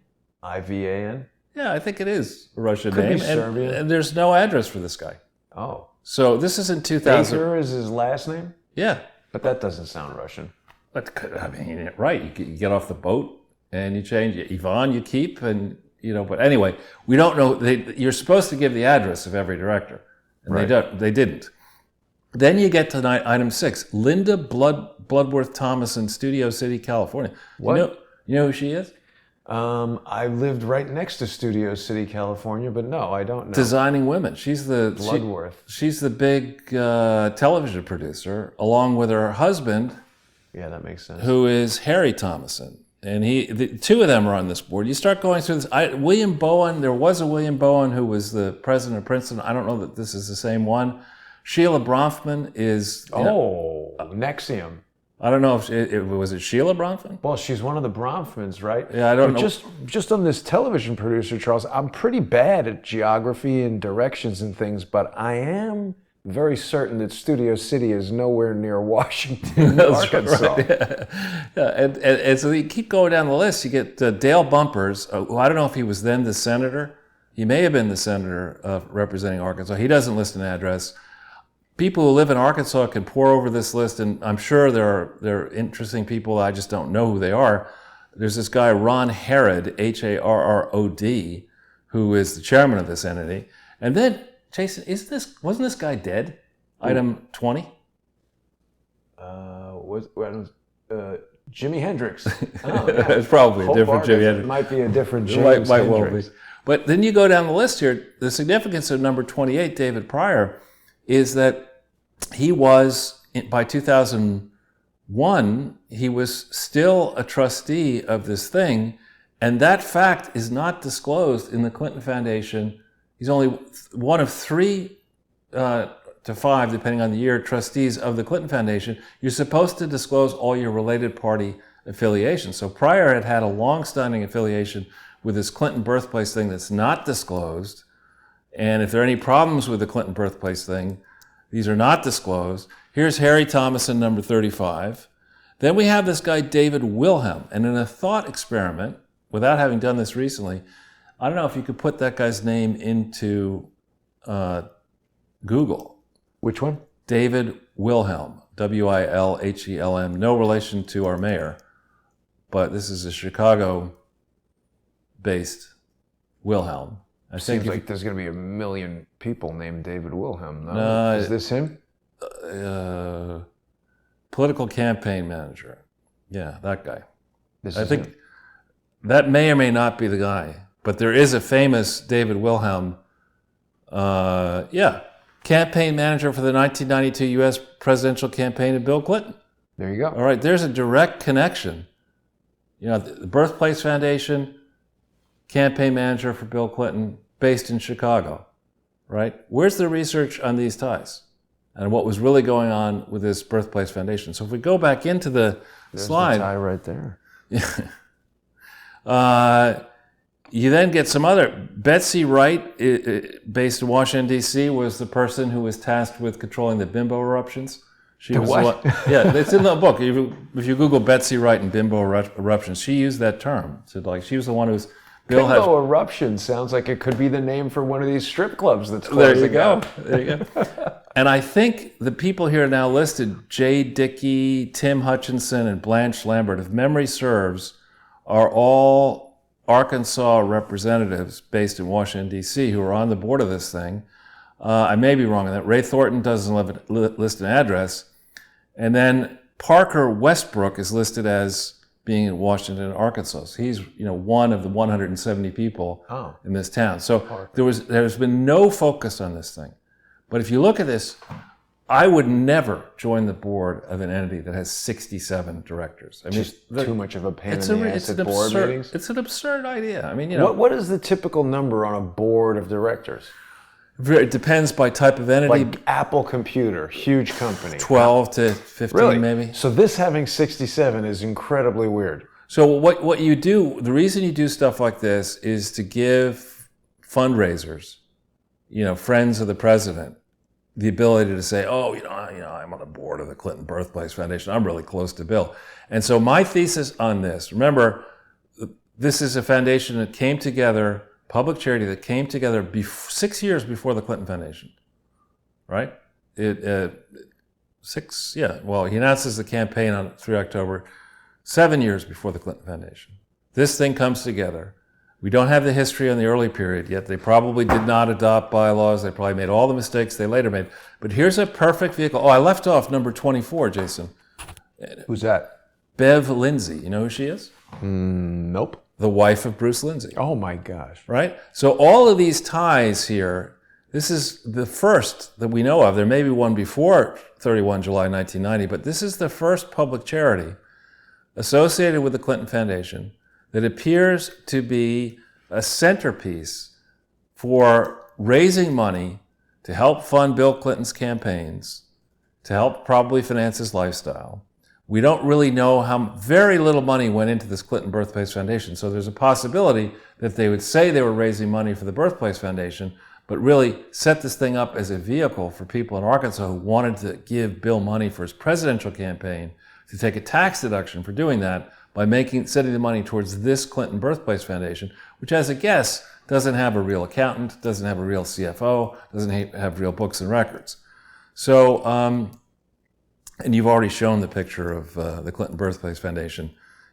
IVAN? Yeah, I think it is a Russian Could name. be Serbian. And there's no address for this guy. Oh. So this is in 2000. Baker is his last name? Yeah. But that doesn't sound Russian. But, I mean, right. You get off the boat and you change it. Ivan, you keep, and, but anyway, we don't know. You're supposed to give the address of every director. And Right. they didn't. Then you get to item 6, Linda Bloodworth Thomas in Studio City, California. What? You know who she is? I lived right next to Studio City, California, but no, I don't know. Designing Women. She's the Bloodworth. She's the big television producer, along with her husband, Yeah, that makes sense. who is Harry Thomason. And the 2 of them are on this board. You start going through this. William Bowen, there was a William Bowen who was the president of Princeton. I don't know that this is the same one. Sheila Bronfman is... Nexium. I don't know if was it Sheila Bronfman? Well, she's one of the Bronfmans, right? Yeah, I don't But know. Just on this television producer, Charles, I'm pretty bad at geography and directions and things, but I am very certain that Studio City is nowhere near Washington, Arkansas. Right. Yeah. And so you keep going down the list. You get Dale Bumpers, who I don't know if he was then the senator. He may have been the senator representing Arkansas. He doesn't list an address. People who live in Arkansas can pour over this list, and I'm sure there are interesting people. I just don't know who they are. There's this guy, Ron Harrod, Harrod, who is the chairman of this entity. And then, Jason, wasn't this guy dead? Item 20? Jimi Hendrix. Oh, yeah. It's probably a Hope different Jimi Arkansas. Hendrix. It might be a different James Might well Hendrix. be. But then you go down the list here. The significance of number 28, David Pryor, is that he was, by 2001, he was still a trustee of this thing, and that fact is not disclosed in the Clinton Foundation. He's only one of 3 to 5, depending on the year, trustees of the Clinton Foundation. You're supposed to disclose all your related party affiliations. So Pryor had a long-standing affiliation with this Clinton birthplace thing that's not disclosed, and if there are any problems with the Clinton birthplace thing, these are not disclosed. Here's Harry Thomason, number 35. Then we have this guy, David Wilhelm. And in a thought experiment, without having done this recently, I don't know if you could put that guy's name into Google. Which one? David Wilhelm, Wilhelm. No relation to our mayor, but this is a Chicago-based Wilhelm. I think Seems like there's going to be a million people named David Wilhelm. No? No, Is this him? Political campaign manager. Yeah, that guy. This I is think him. that may or may not be the guy, but there is a famous David Wilhelm, campaign manager for the 1992 U.S. presidential campaign of Bill Clinton. There you go. All right, there's a direct connection. The Birthplace Foundation, campaign manager for Bill Clinton, based in Chicago, right? Where's the research on these ties and what was really going on with this Birthplace Foundation? So if we go back into the There's slide, the tie right there. You then get some other. Betsy Wright, based in Washington, D.C., was the person who was tasked with controlling the bimbo eruptions. She was what? Yeah, it's in the book. If you Google Betsy Wright and bimbo eruptions, she used that term. So like, she was the one who was. Bimbo eruption sounds like it could be the name for one of these strip clubs that's There closing you go. out. There you go. And I think the people here now listed, Jay Dickey, Tim Hutchinson, and Blanche Lambert, if memory serves, are all Arkansas representatives based in Washington, D.C., who are on the board of this thing. I may be wrong on that. Ray Thornton doesn't list an address. And then Parker Westbrook is listed as being in Washington, Arkansas. So he's one of the 170 people in this town. So there's been no focus on this thing. But if you look at this, I would never join the board of an entity that has 67 directors. I mean, Just too much of a pain in the ass at board meetings. It's an absurd idea. I mean, What is the typical number on a board of directors? It depends by type of entity. Like Apple Computer, huge company. 12 to 15, Really? maybe. So this having 67 is incredibly weird. So what you do, the reason you do stuff like this is to give fundraisers, friends of the president, the ability to say, I'm on the board of the Clinton Birthplace Foundation. I'm really close to Bill. And so my thesis on this, remember, this is a foundation that came together, public charity that came together 6 years before the Clinton Foundation, right? He announces the campaign on 3 October, 7 years before the Clinton Foundation. This thing comes together. We don't have the history on the early period yet. They probably did not adopt bylaws. They probably made all the mistakes they later made. But here's a perfect vehicle. Oh, I left off number 24, Jason. Who's that? Bev Lindsay. You know who she is? Nope. The wife of Bruce Lindsay. Oh my gosh. Right? So all of these ties here, this is the first that we know of. There may be one before 31 July 1990, but this is the first public charity associated with the Clinton Foundation that appears to be a centerpiece for raising money to help fund Bill Clinton's campaigns, to help probably finance his lifestyle. We don't really know how very little money went into this Clinton Birthplace Foundation. So there's a possibility that they would say they were raising money for the Birthplace Foundation, but really set this thing up as a vehicle for people in Arkansas who wanted to give Bill money for his presidential campaign, to take a tax deduction for doing that by sending the money towards this Clinton Birthplace Foundation, which, as a guess, doesn't have a real accountant, doesn't have a real CFO, doesn't have real books and records. So, and you've already shown the picture of the Clinton Birthplace Foundation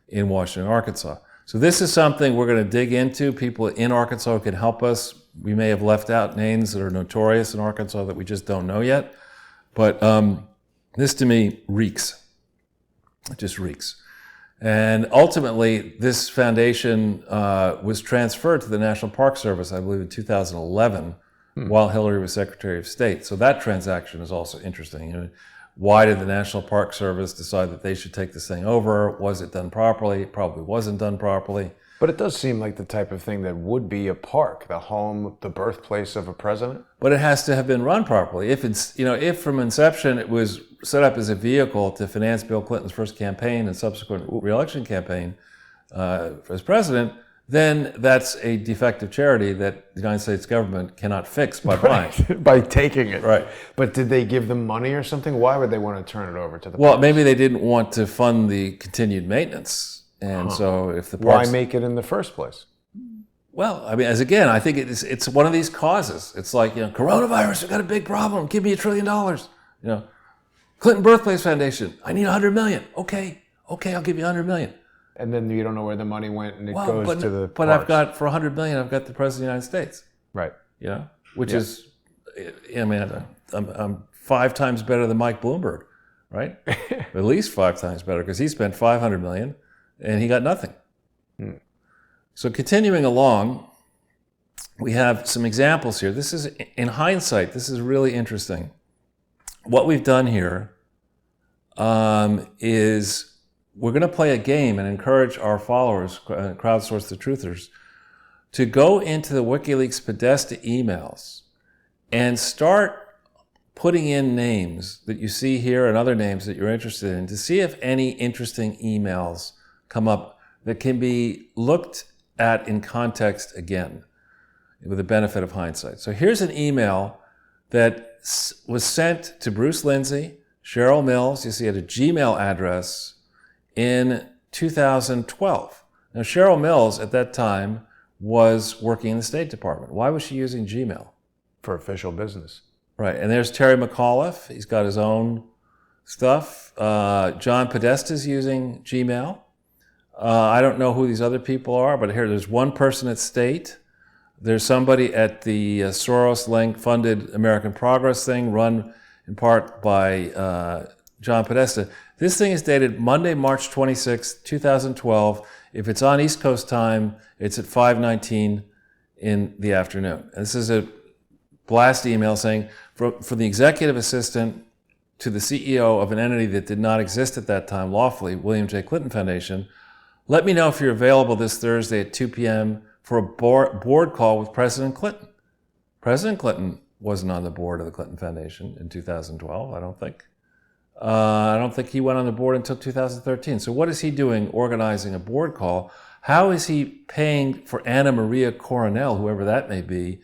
in Washington, Arkansas. So this is something we're going to dig into. People in Arkansas can help us. We may have left out names that are notorious in Arkansas that we just don't know yet. But this to me reeks. It just reeks. And ultimately, this foundation was transferred to the National Park Service, I believe, in 2011, while Hillary was Secretary of State. So that transaction is also interesting. Why did the National Park Service decide that they should take this thing over? Was it done properly? It probably wasn't done properly. But it does seem like the type of thing that would be a park, the home, the birthplace of a president. But it has to have been run properly. If from inception it was set up as a vehicle to finance Bill Clinton's first campaign and subsequent re-election campaign as president, then that's a defective charity that the United States government cannot fix by buying. By taking it. Right. But did they give them money or something? Why would they want to turn it over to the Well, parks? maybe they didn't want to fund the continued maintenance. And so if the parks... Why make it in the first place? Well, I mean, I think it's one of these causes. It's like, coronavirus, we've got a big problem. Give me $1 trillion. Clinton Birthplace Foundation, I need $100 million. Okay, I'll give you $100 million. And then you don't know where the money went, and it goes to the But parks. for $100 million, I've got the President of the United States. Right. Which is, I'm 5 times better than Mike Bloomberg, right? At least 5 times better, because he spent $500 million and he got nothing. So continuing along, we have some examples here. This is, in hindsight, this is really interesting. What we've done here is we're going to play a game and encourage our followers, Crowdsource the Truthers, to go into the WikiLeaks Podesta emails and start putting in names that you see here and other names that you're interested in to see if any interesting emails come up that can be looked at in context again, with the benefit of hindsight. So here's an email that was sent to Bruce Lindsay, Cheryl Mills, you see at a Gmail address in 2012. Now, Cheryl Mills at that time was working in the State Department. Why was she using Gmail? For official business. Right, and there's Terry McAuliffe. He's got his own stuff. John Podesta's using Gmail. I don't know who these other people are, but here there's one person at State. There's somebody at the Soros-linked funded American Progress thing, run in part by John Podesta. This thing is dated Monday, March 26, 2012. If it's on East Coast time, it's at 5:19 in the afternoon. And this is a blast email saying, for the executive assistant to the CEO of an entity that did not exist at that time lawfully, William J. Clinton Foundation, let me know if you're available this Thursday at 2 p.m. for a board call with President Clinton. President Clinton wasn't on the board of the Clinton Foundation in 2012, I don't think. I don't think he went on the board until 2013. So what is he doing organizing a board call? How is he paying for Anna Maria Coronel, whoever that may be,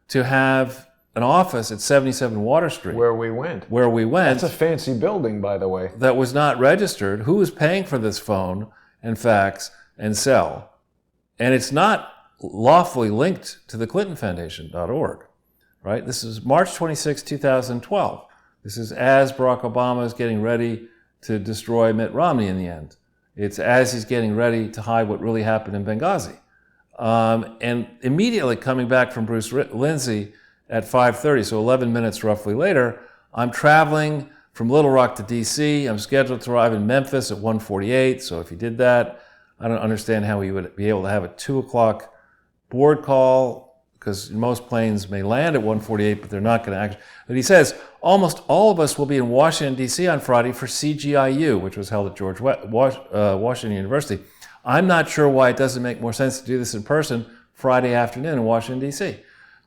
to have an office at 77 Water Street? Where we went. Where we went. That's a fancy building, by the way. That was not registered. Who is paying for this phone and fax and cell? And it's not lawfully linked to the ClintonFoundation.org, right? This is March 26, 2012. This is as Barack Obama is getting ready to destroy Mitt Romney in the end. It's as he's getting ready to hide what really happened in Benghazi. And immediately coming back from Bruce Lindsay at 5:30, so 11 minutes roughly later, I'm traveling from Little Rock to D.C. I'm scheduled to arrive in Memphis at 1:48, so if he did that, I don't understand how he would be able to have a 2 o'clock board call, because most planes may land at 1:48, but they're not going to actually. But he says, almost all of us will be in Washington, D.C. on Friday for CGIU, which was held at George Washington University. I'm not sure why it doesn't make more sense to do this in person Friday afternoon in Washington, D.C.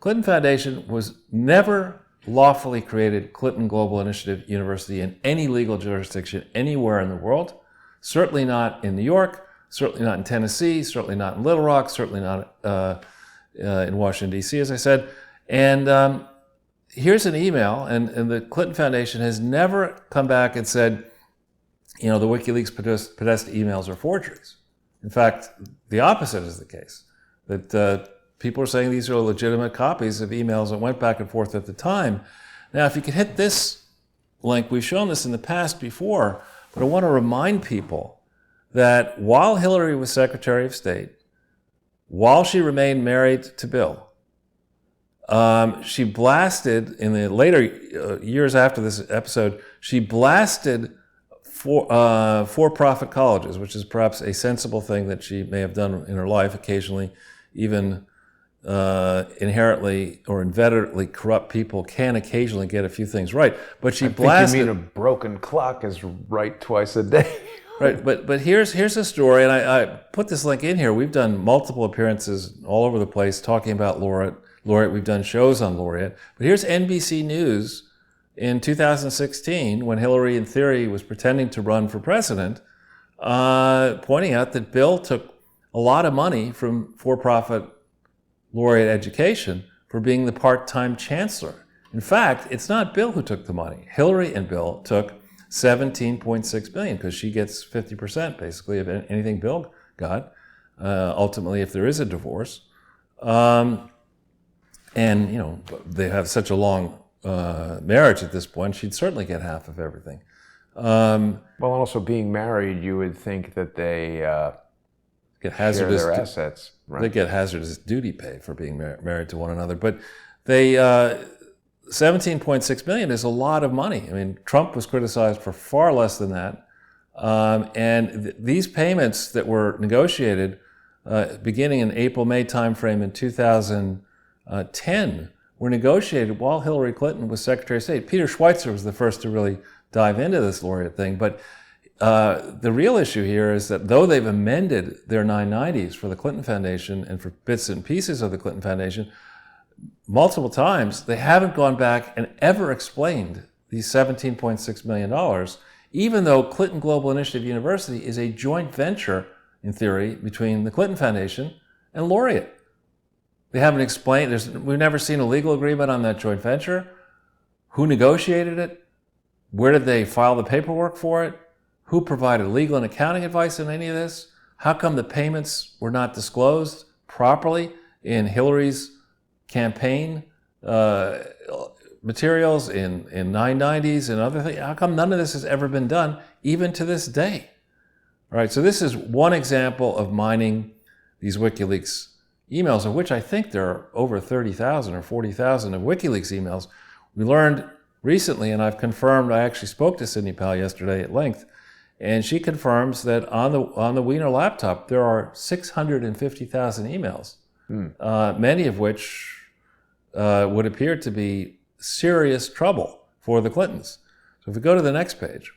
Clinton Foundation was never lawfully created Clinton Global Initiative University in any legal jurisdiction anywhere in the world, certainly not in New York, certainly not in Tennessee, certainly not in Little Rock, certainly not in Washington, D.C., as I said. And here's an email, and the Clinton Foundation has never come back and said, the WikiLeaks Podesta emails are forgeries. In fact, the opposite is the case, that people are saying these are legitimate copies of emails that went back and forth at the time. Now, if you could hit this link, we've shown this in the past before, but I want to remind people that while Hillary was Secretary of State, while she remained married to Bill, she blasted, in the later years after this episode, she blasted for-profit colleges, which is perhaps a sensible thing that she may have done in her life. Occasionally, even inherently or inveterately corrupt people can occasionally get a few things right. But she blasted. You mean a broken clock is right twice a day. Right, but here's a story, and I put this link in here. We've done multiple appearances all over the place talking about Laureate. We've done shows on Laureate. But here's NBC News in 2016, when Hillary, in theory, was pretending to run for president, pointing out that Bill took a lot of money from for-profit Laureate education for being the part-time chancellor. In fact, it's not Bill who took the money. Hillary and Bill took $17.6 billion, because she gets 50% basically of anything Bill got, ultimately, if there is a divorce. And, they have such a long marriage at this point, she'd certainly get half of everything. Well, also being married, you would think that they get hazardous share their assets. Right? They get hazardous duty pay for being married to one another. But they... $17.6 billion is a lot of money. I mean, Trump was criticized for far less than that. And these payments that were negotiated beginning in April-May timeframe in 2010 were negotiated while Hillary Clinton was Secretary of State. Peter Schweitzer was the first to really dive into this Laureate thing. But the real issue here is that though they've amended their 990s for the Clinton Foundation and for bits and pieces of the Clinton Foundation, multiple times, they haven't gone back and ever explained these $17.6 million, even though Clinton Global Initiative University is a joint venture, in theory, between the Clinton Foundation and Laureate. They haven't explained. We've never seen a legal agreement on that joint venture. Who negotiated it? Where did they file the paperwork for it? Who provided legal and accounting advice in any of this? How come the payments were not disclosed properly in Hillary's campaign materials, in 990s and other things? How come none of this has ever been done, even to this day? All right, so this is one example of mining these WikiLeaks emails, of which I think there are over 30,000 or 40,000 of WikiLeaks emails. We learned recently, and I've confirmed, I actually spoke to Sidney Powell yesterday at length, and she confirms that on the Wiener laptop, there are 650,000 emails, many of which would appear to be serious trouble for the Clintons. So if we go to the next page,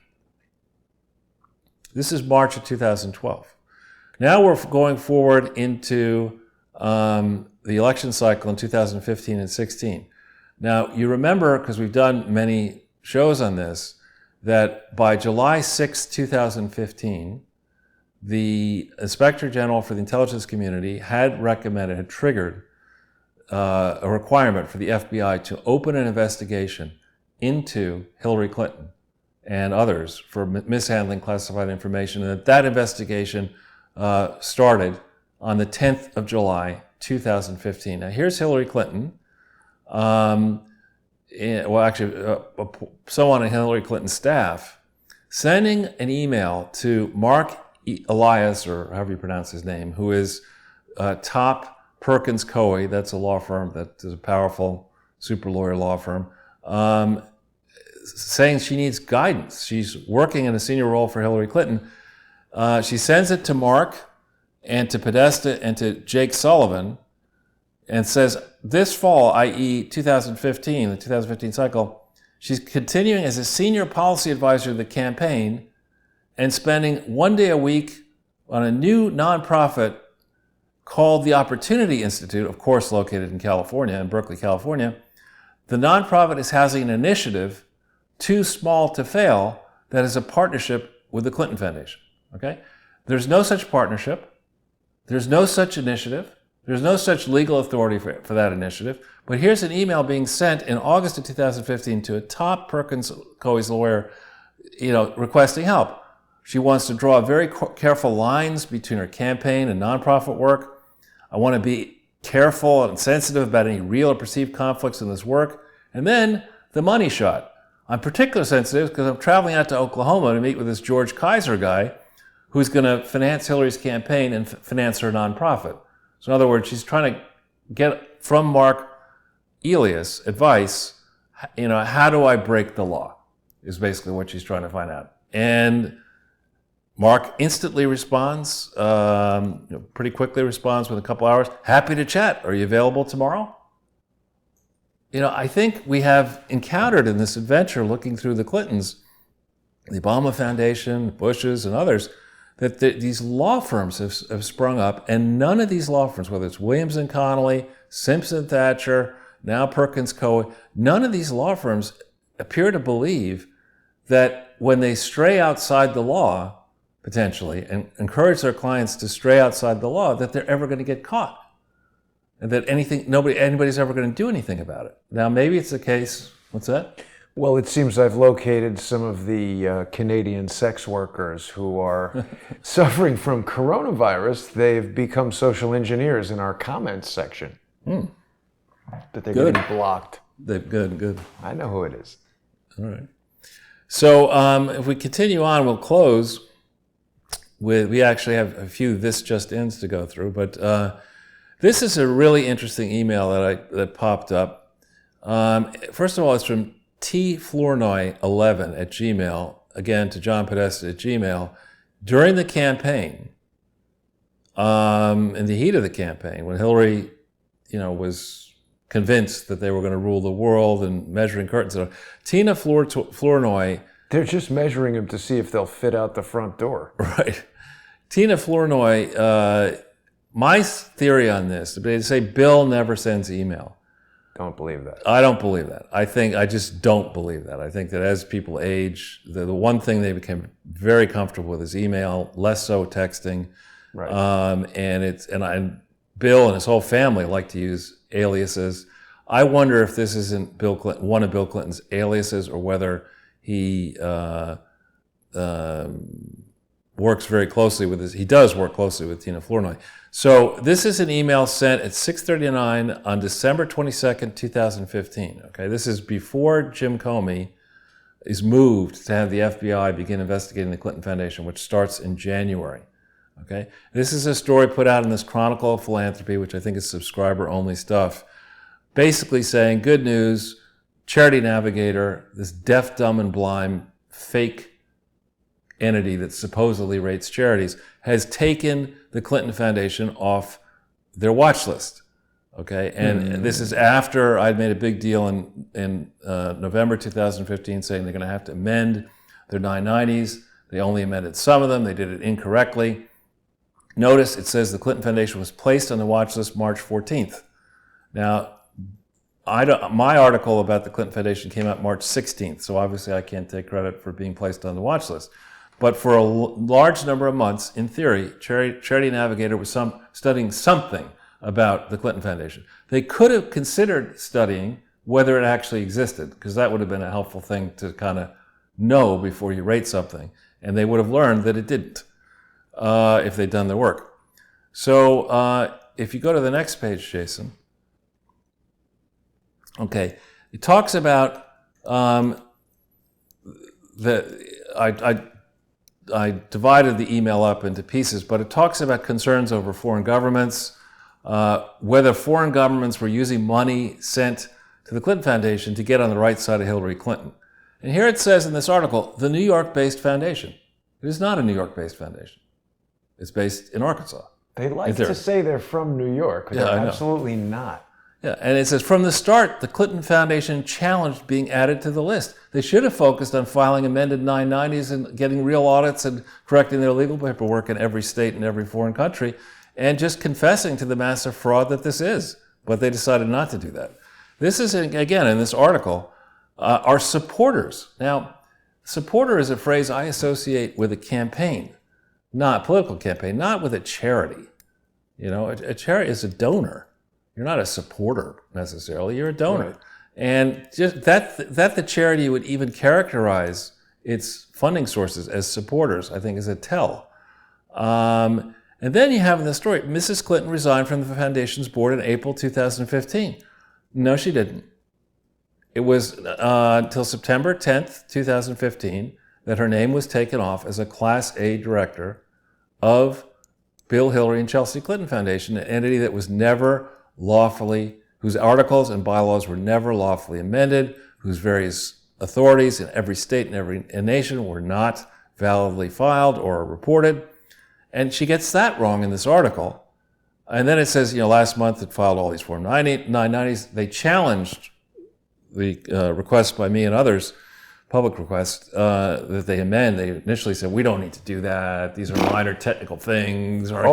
this is March of 2012. Now we're going forward into the election cycle in 2015 and 16. Now, you remember, because we've done many shows on this, that by July 6, 2015, the Inspector General for the Intelligence Community had triggered a requirement for the FBI to open an investigation into Hillary Clinton and others for mishandling classified information, and that investigation started on the 10th of July, 2015. Now, here's Hillary Clinton. Someone on Hillary Clinton's staff sending an email to Mark Elias, or however you pronounce his name, who is top Perkins Coie, that's a law firm that is a powerful super lawyer law firm, saying she needs guidance. She's working in a senior role for Hillary Clinton. She sends it to Mark and to Podesta and to Jake Sullivan, and says this fall, i.e. 2015, the 2015 cycle, she's continuing as a senior policy advisor of the campaign and spending one day a week on a new nonprofit called the Opportunity Institute, of course located in California, in Berkeley, California. The nonprofit is housing an initiative, Too Small to Fail, that is a partnership with the Clinton Foundation. Okay? There's no such partnership. There's no such initiative. There's no such legal authority for that initiative. But here's an email being sent in August of 2015 to a top Perkins Coie's lawyer, requesting help. She wants to draw very careful lines between her campaign and nonprofit work. I want to be careful and sensitive about any real or perceived conflicts in this work. And then the money shot. I'm particularly sensitive because I'm traveling out to Oklahoma to meet with this George Kaiser guy who's going to finance Hillary's campaign and finance her nonprofit. So in other words, she's trying to get from Mark Elias advice, how do I break the law, is basically what she's trying to find out. And Mark instantly responds, pretty quickly responds within a couple hours, happy to chat. Are you available tomorrow? I think we have encountered in this adventure, looking through the Clintons, the Obama Foundation, Bushes, and others, that these law firms have sprung up, and none of these law firms, whether it's Williams and Connolly, Simpson Thatcher, now Perkins Coie, none of these law firms appear to believe that when they stray outside the law, potentially, and encourage their clients to stray outside the law, that they're ever going to get caught, and that anybody's ever going to do anything about it. Now, maybe it's the case. What's that? Well, it seems I've located some of the Canadian sex workers who are suffering from coronavirus. They've become social engineers in our comments section. That they're getting blocked. Good. I know who it is. All right. So if we continue on, we'll close with, we actually have a few This Just Ins to go through, but this is a really interesting email that popped up. First of all, it's from tflournoy11@gmail, again to John Podesta at Gmail, during the campaign, in the heat of the campaign, when Hillary, was convinced that they were going to rule the world and measuring curtains. Tina Flournoy. They're just measuring them to see if they'll fit out the front door. Right. Tina Flournoy, my theory on this, they say Bill never sends email. Don't believe that. I don't believe that. I just don't believe that. I think that as people age, the one thing they became very comfortable with is email, less so texting. Right. And Bill and his whole family like to use aliases. I wonder if this isn't one of Bill Clinton's aliases, or whether he works very closely with he does work closely with Tina Flournoy. So this is an email sent at 6:39 on December 22nd, 2015. Okay, this is before Jim Comey is moved to have the FBI begin investigating the Clinton Foundation, which starts in January. Okay, this is a story put out in this Chronicle of Philanthropy, which I think is subscriber-only stuff, basically saying, good news, Charity Navigator, this deaf, dumb, and blind fake entity that supposedly rates charities, has taken the Clinton Foundation off their watch list. Okay, and this is after I'd made a big deal in November 2015 saying they're going to have to amend their 990s. They only amended some of them. They did it incorrectly. Notice it says the Clinton Foundation was placed on the watch list March 14th. Now, my article about the Clinton Foundation came out March 16th, so obviously I can't take credit for being placed on the watch list. But for a large number of months, in theory, Charity Navigator was studying something about the Clinton Foundation. They could have considered studying whether it actually existed, because that would have been a helpful thing to kind of know before you rate something. And they would have learned that it didn't, if they'd done their work. So if you go to the next page, Jason. Okay, it talks about I divided the email up into pieces, but it talks about concerns over foreign governments, whether foreign governments were using money sent to the Clinton Foundation to get on the right side of Hillary Clinton. And here it says in this article, the New York-based foundation. It is not a New York-based foundation. It's based in Arkansas. They like to say they're from New York, but they're absolutely not. Yeah, and it says, from the start, the Clinton Foundation challenged being added to the list. They should have focused on filing amended 990s and getting real audits and correcting their legal paperwork in every state and every foreign country, and just confessing to the massive fraud that this is. But they decided not to do that. This is, again, in this article, are supporters. Now, supporter is a phrase I associate with a campaign, not a political campaign, not with a charity. You know, a charity is a donor. You're not a supporter necessarily, you're a donor. Right. And just that the charity would even characterize its funding sources as supporters, I think is a tell. And then you have in the story, Mrs. Clinton resigned from the foundation's board in April 2015. No, she didn't. It was until September 10th, 2015, that her name was taken off as a Class A director of Bill, Hillary, and Chelsea Clinton Foundation, an entity that was never lawfully, whose articles and bylaws were never lawfully amended, whose various authorities in every state and every nation were not validly filed or reported. And she gets that wrong in this article. And then it says, you know, last month it filed all these Form 990s. They challenged the request by me and others, public request, that they amend. They initially said, we don't need to do that. These are minor technical things. Our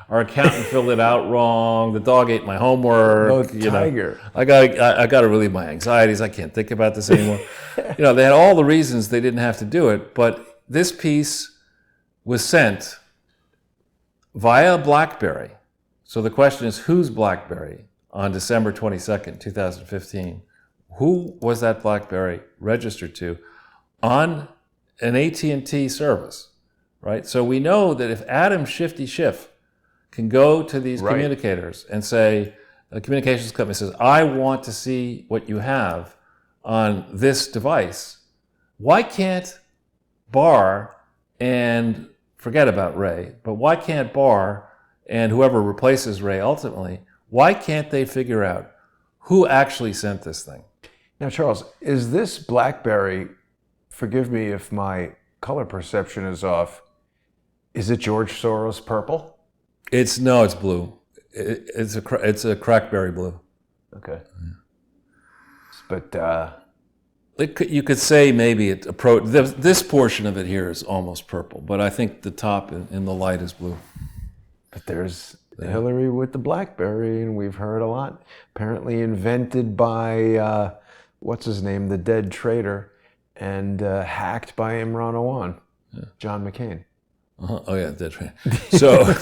accountant filled it out wrong. The dog ate my homework. No, tiger. I got to relieve my anxieties. I can't think about this anymore. You know, they had all the reasons they didn't have to do it, but this piece was sent via BlackBerry. So the question is, whose BlackBerry on December 22nd, 2015? Who was that BlackBerry registered to on an AT&T service, right? So we know that if Adam Shifty Schiff can go to these communicators and say, a communications company says, I want to see what you have on this device, why can't Barr and forget about Ray, but why can't Barr and whoever replaces Ray ultimately, why can't they figure out who actually sent this thing? Now, Charles, is this BlackBerry, forgive me if my color perception is off, is it George Soros purple? It's blue. It's a crackberry blue. Okay. Yeah. But you could say maybe this portion of it here is almost purple, but I think the top in the light is blue. But there's Hillary with the BlackBerry, and we've heard a lot. Apparently invented by what's his name, the dead traitor, and hacked by Imran Awan, John McCain. Oh yeah, dead traitor. So,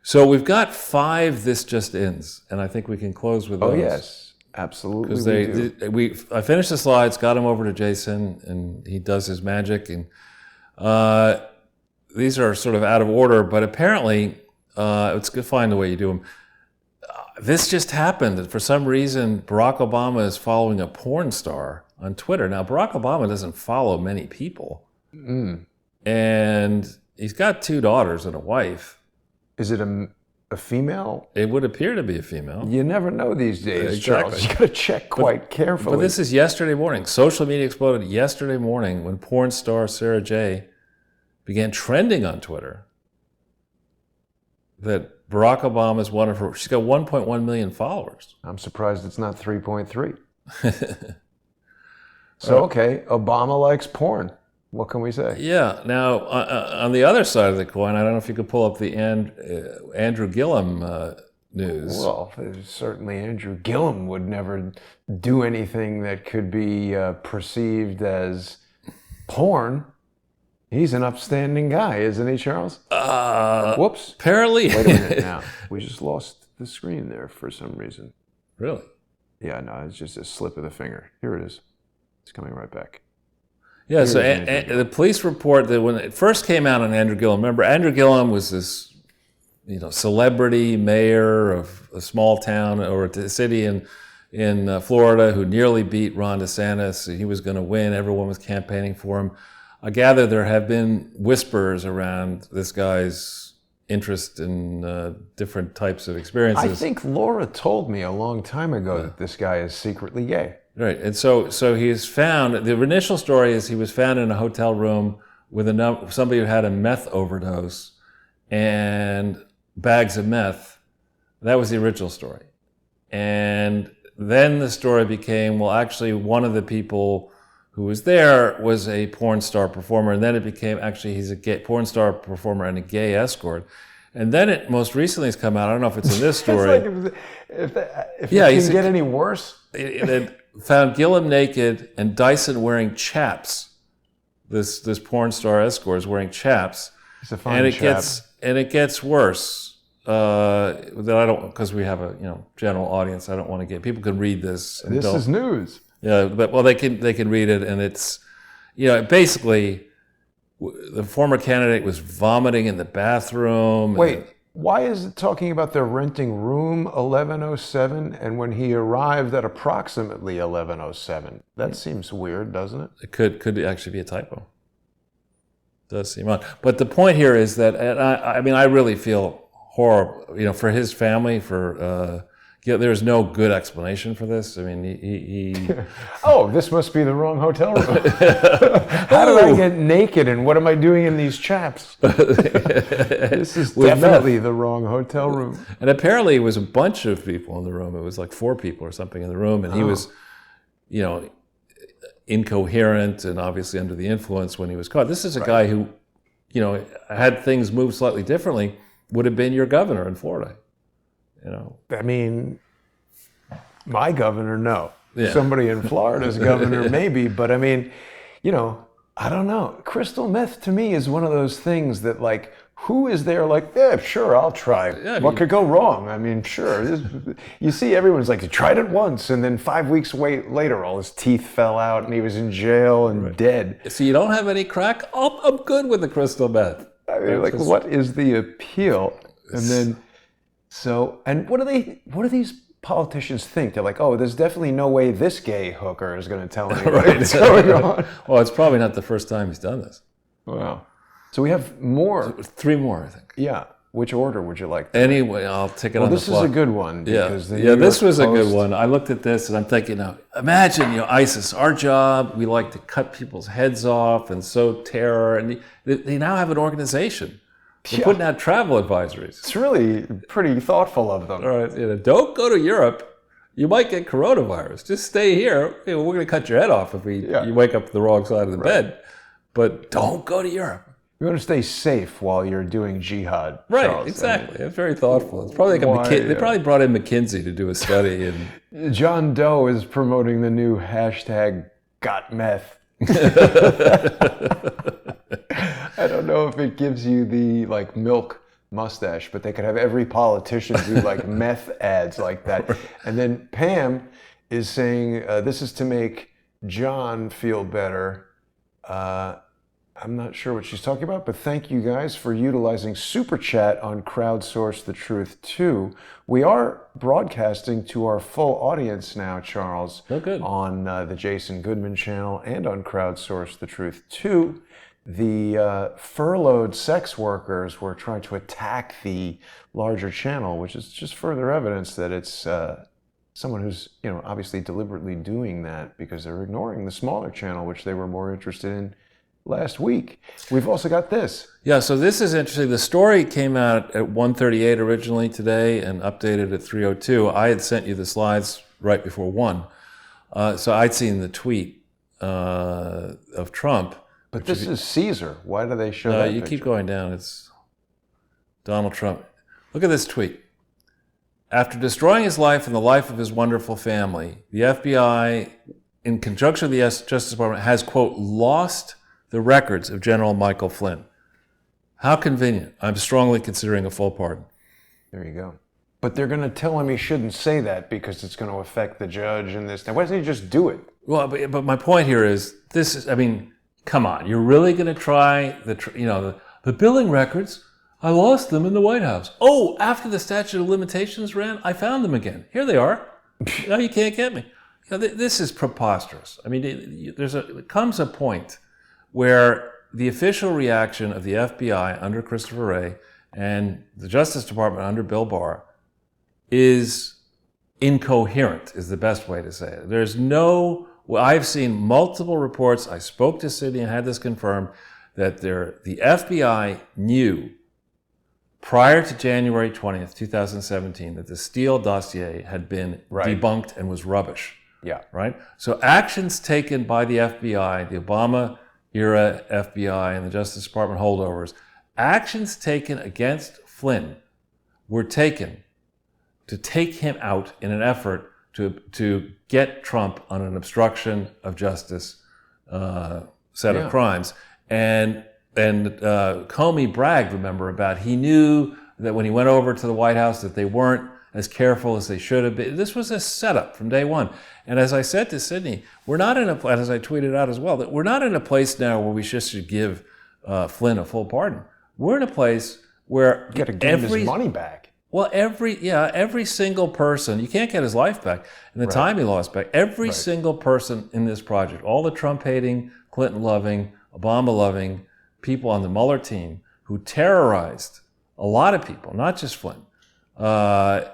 So we've got 5 This Just Ins, and I think we can close with those. Oh, yes. Absolutely. Because I finished the slides, got them over to Jason, and he does his magic. And these are sort of out of order, but apparently, it's good to find the way you do them. This just happened that for some reason Barack Obama is following a porn star on Twitter. Now, Barack Obama doesn't follow many people. And he's got 2 daughters and a wife. Is it a female? It would appear to be a female. You never know these days, Exactly. Charles. You got to check quite carefully. But this is yesterday morning. Social media exploded yesterday morning when porn star Sarah J. began trending on Twitter that Barack Obama is one of her. She's got 1.1 million followers. I'm surprised it's not 3.3. So, okay, Obama likes porn. What can we say? Yeah. Now, on the other side of the coin, I don't know if you could pull up the Andrew Gillum news. Well, certainly Andrew Gillum would never do anything that could be perceived as porn. He's an upstanding guy, isn't he, Charles? Whoops. Apparently. Wait a minute now. We just lost the screen there for some reason. Really? Yeah, no, it's just a slip of the finger. Here it is. It's coming right back. Yeah, so the police report that when it first came out on Andrew Gillum, remember Andrew Gillum was this, celebrity mayor of a small town or a city in Florida who nearly beat Ron DeSantis. He was going to win. Everyone was campaigning for him. I gather there have been whispers around this guy's interest in different types of experiences. I think Laura told me a long time ago that this guy is secretly gay. Right, and so he is found. The initial story is he was found in a hotel room with somebody who had a meth overdose and bags of meth. That was the original story, and then the story became, well, actually, one of the people who was there was a porn star performer, and then it became actually he's a gay porn star performer and a gay escort. And then it most recently has come out. I don't know if it's in this story. It's like if it can get any worse. It found Gillum naked and Dyson wearing chaps. This porn star escort is wearing chaps, It's a fine chap. It gets worse. That I don't, because we have a general audience. I don't want to get people can read this. This is news. Yeah, but they can read it, and it's basically the former candidate was vomiting in the bathroom. Wait, why is it talking about they're renting room 1107 and when he arrived at approximately 1107? That seems weird, doesn't it? It could actually be a typo. Does seem odd. But the point here is that, and I really feel horrible, for his family, there's no good explanation for this. I mean, he Oh, this must be the wrong hotel room. How did I get naked and what am I doing in these chaps? This is definitely the wrong hotel room. And apparently it was a bunch of people in the room. It was like 4 people or something in the room. And he was, incoherent and obviously under the influence when he was caught. This is a guy who, had things moved slightly differently, would have been your governor in Florida. I mean, my governor, no. Yeah. Somebody in Florida's governor, maybe. But I mean, I don't know. Crystal meth to me is one of those things that, like, who is there like, yeah, sure, I'll try. Yeah, what could go wrong? I mean, sure. You see everyone's like, you tried it once, and then 5 weeks later, all his teeth fell out, and he was in jail and dead. So you don't have any crack? Oh, I'm good with the crystal meth. I mean, like, what is the appeal? And then, and what do these politicians think? They're like, oh, there's definitely no way this gay hooker is going to tell anybody what's going on. Well, it's probably not the first time he's done this. Wow. So we have more. 3 more, I think. Yeah. Which order would you like? Anyway, I'll take it on the This is fly. a good one. Because the New Yeah, this York was a Post- good one. I looked at this and I'm thinking, imagine, ISIS, our job, we like to cut people's heads off and sow terror. And they now have an organization. They're putting out travel advisories. It's really pretty thoughtful of them. All right, don't go to Europe. You might get coronavirus. Just stay here. We're going to cut your head off if you wake up the wrong side of the bed. But don't go to Europe. You want to stay safe while you're doing jihad. Right, Charles. exactly. It's very thoughtful. It's probably they probably brought in McKinsey to do a study. And John Doe is promoting the new hashtag #GotMeth. I don't know if it gives you the milk mustache, but they could have every politician do like meth ads like that. And then Pam is saying, this is to make John feel better. I'm not sure what she's talking about, but thank you guys for utilizing Super Chat on Crowdsource the Truth too. We are broadcasting to our full audience now, Charles, on the Jason Goodman channel and on Crowdsource the Truth too. The furloughed sex workers were trying to attack the larger channel, which is just further evidence that it's someone who's, obviously deliberately doing that because they're ignoring the smaller channel, which they were more interested in last week. We've also got this. Yeah, so this is interesting. The story came out at 1:38 originally today and updated at 3:02. I had sent you the slides right before 1. So I'd seen the tweet of Trump. But this is Caesar. Why do they show that You picture? keep going down. It's Donald Trump. Look at this tweet. After destroying his life and the life of his wonderful family, the FBI, in conjunction with the Justice Department, has, quote, lost the records of General Michael Flynn. How convenient. I'm strongly considering a full pardon. There you go. But they're going to tell him he shouldn't say that because it's going to affect the judge and this. Now, why doesn't he just do it? Well, but my point here is, come on. You're really going to try the billing records? I lost them in the White House. Oh, after the statute of limitations ran, I found them again. Here they are. No, you can't get me. This is preposterous. There comes a point where the official reaction of the FBI under Christopher Wray and the Justice Department under Bill Barr is incoherent, is the best way to say it. I've seen multiple reports, I spoke to Sydney and had this confirmed, that the FBI knew prior to January 20th, 2017, that the Steele dossier had been debunked and was rubbish. Yeah. Right? So actions taken by the FBI, the Obama-era FBI and the Justice Department holdovers, actions taken against Flynn were taken to take him out in an effort to get Trump on an obstruction of justice set of crimes. And Comey bragged, remember, about he knew that when he went over to the White House that they weren't as careful as they should have been. This was a setup from day one. And as I said to Sydney, we're not in a place, as I tweeted out as well, that we're not in a place now where we just should give Flynn a full pardon. We're in a place where You got to give him his money back. Well, every single person, you can't get his life back and the time he lost back. Every single person in this project, all the Trump-hating, Clinton-loving, Obama-loving people on the Mueller team who terrorized a lot of people, not just Flynn,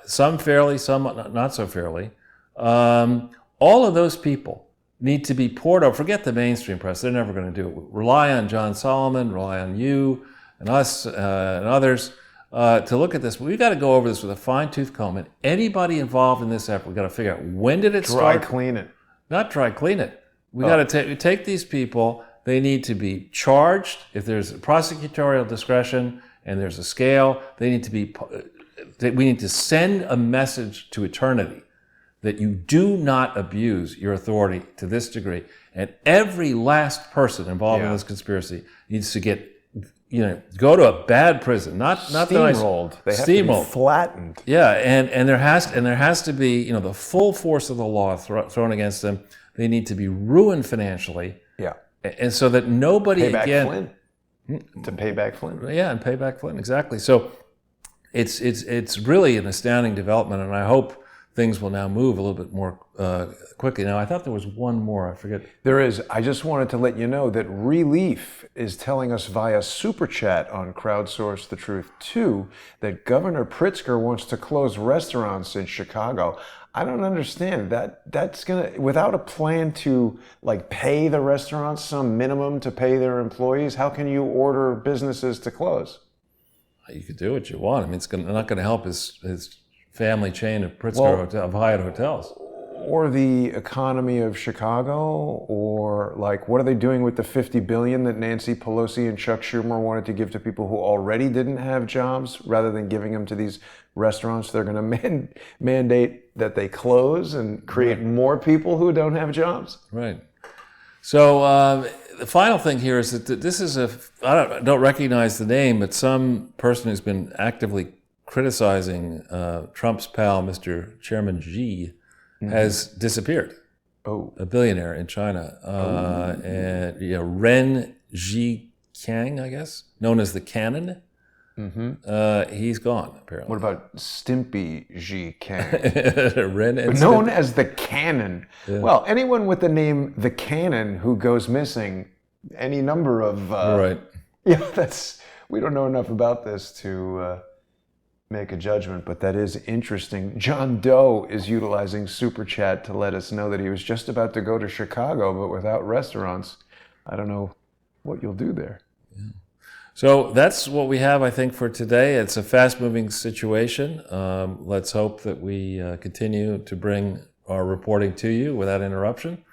some fairly, some not so fairly. All of those people need to be poured over. Forget the mainstream press. They're never going to do it. Rely on John Solomon, rely on you and us and others to look at this. We've got to go over this with a fine-tooth comb. And anybody involved in this effort, we've got to figure out when did it start? Dry clean it. Not dry clean it. We got to take these people. They need to be charged. If there's prosecutorial discretion and there's a scale, they need to be. We need to send a message to eternity that you do not abuse your authority to this degree. And every last person involved in this conspiracy needs to get, go to a bad prison, not steamrolled. They have to be flattened. Yeah, and there has to be, the full force of the law thrown against them. They need to be ruined financially. Yeah. And so that nobody pay back again Flynn. To pay back Flynn. Yeah, and pay back Flynn, exactly. So it's really an astounding development, and I hope things will now move a little bit more quickly. Now, I thought there was one more. I forget. There is. I just wanted to let you know that Relief is telling us via Super Chat on Crowdsource the Truth 2 that Governor Pritzker wants to close restaurants in Chicago. I don't understand that. That's without a plan to pay the restaurants some minimum to pay their employees. How can you order businesses to close? You could do what you want. It's not going to help his family chain of Pritzker of Hyatt hotels. Or the economy of Chicago, or what are they doing with the $50 billion that Nancy Pelosi and Chuck Schumer wanted to give to people who already didn't have jobs, rather than giving them to these restaurants? They're going to mandate that they close and create more people who don't have jobs. Right. So the final thing here is that this is I don't recognize the name, but some person who's been actively criticizing Trump's pal, Mr. Chairman Xi, has disappeared. Oh. A billionaire in China. And Ren Zhiqiang, I guess, known as the Cannon. He's gone, apparently. What about Stimpy Xi Kang? Ren and Known as the Cannon. Yeah. Well, anyone with the name the Cannon who goes missing, any number of... right. Yeah, we don't know enough about this to make a judgment, but that is interesting. John Doe is utilizing Super Chat to let us know that he was just about to go to Chicago, but without restaurants. I don't know what you'll do there. Yeah. So that's what we have, I think, for today. It's a fast-moving situation. Let's hope that we continue to bring our reporting to you without interruption.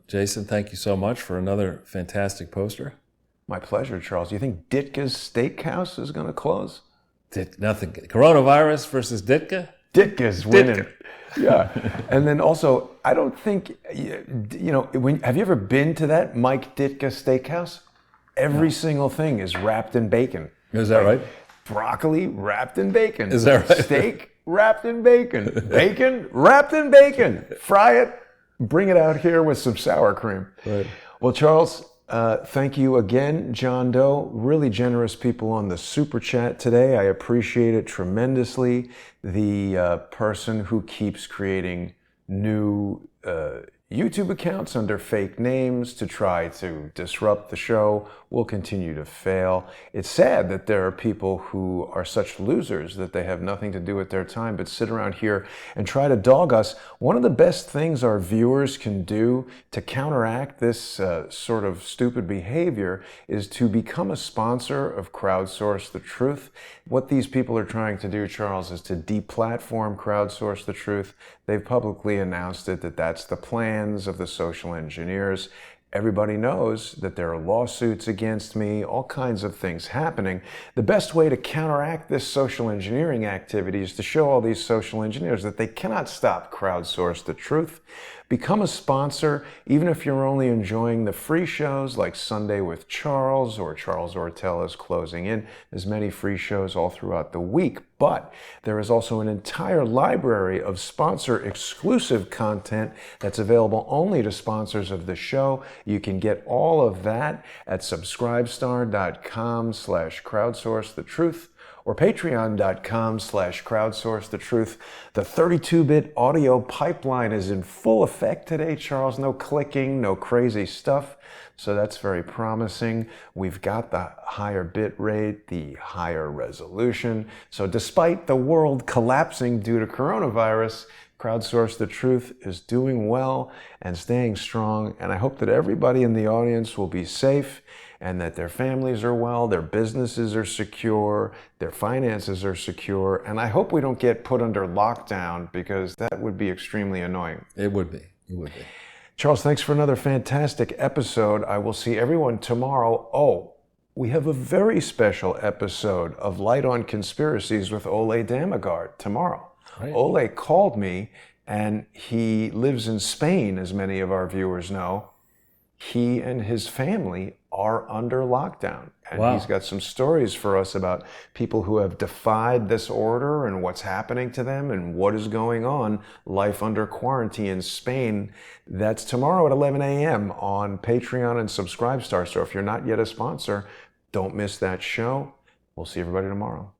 Jason, thank you so much for another fantastic poster. My pleasure, Charles. Do you think Ditka's Steakhouse is going to close? Nothing. Coronavirus versus Ditka? Ditka's winning. Yeah. And then also, I don't think, have you ever been to that Mike Ditka Steakhouse? Every single thing is wrapped in bacon. Is that right? Broccoli wrapped in bacon. Is that right? Steak wrapped in bacon. Bacon wrapped in bacon. Fry it, bring it out here with some sour cream. Right. Well, Charles, thank you again, John Doe. Really generous people on the Super Chat today. I appreciate it tremendously. The person who keeps creating new YouTube accounts under fake names to try to disrupt the show will continue to fail. It's sad that there are people who are such losers that they have nothing to do with their time but sit around here and try to dog us. One of the best things our viewers can do to counteract this sort of stupid behavior is to become a sponsor of Crowdsource the Truth. What these people are trying to do, Charles, is to deplatform Crowdsource the Truth. They've publicly announced it, that that's the plans of the social engineers. Everybody knows that there are lawsuits against me, all kinds of things happening. The best way to counteract this social engineering activity is to show all these social engineers that they cannot stop Crowdsource the Truth. Become a sponsor, even if you're only enjoying the free shows like Sunday with Charles or Charles Ortell is closing in. There's many free shows all throughout the week, but there is also an entire library of sponsor-exclusive content that's available only to sponsors of the show. You can get all of that at subscribestar.com/crowdsourcethetruth or patreon.com/crowdsourcethetruth. The 32-bit audio pipeline is in full effect today, Charles. No clicking, no crazy stuff. So that's very promising. We've got the higher bit rate, the higher resolution. So despite the world collapsing due to coronavirus, Crowdsource the Truth is doing well and staying strong. And I hope that everybody in the audience will be safe and that their families are well, their businesses are secure, their finances are secure. And I hope we don't get put under lockdown because that would be extremely annoying. It would be. It would be. Charles, thanks for another fantastic episode. I will see everyone tomorrow. Oh, we have a very special episode of Light on Conspiracies with Ole Damagard tomorrow. Right. Ole called me, and he lives in Spain, as many of our viewers know. He and his family are under lockdown. And wow. He's got some stories for us about people who have defied this order and what's happening to them and what is going on, life under quarantine in Spain. That's tomorrow at 11 a.m. on Patreon and Subscribestar. So if you're not yet a sponsor, don't miss that show. We'll see everybody tomorrow.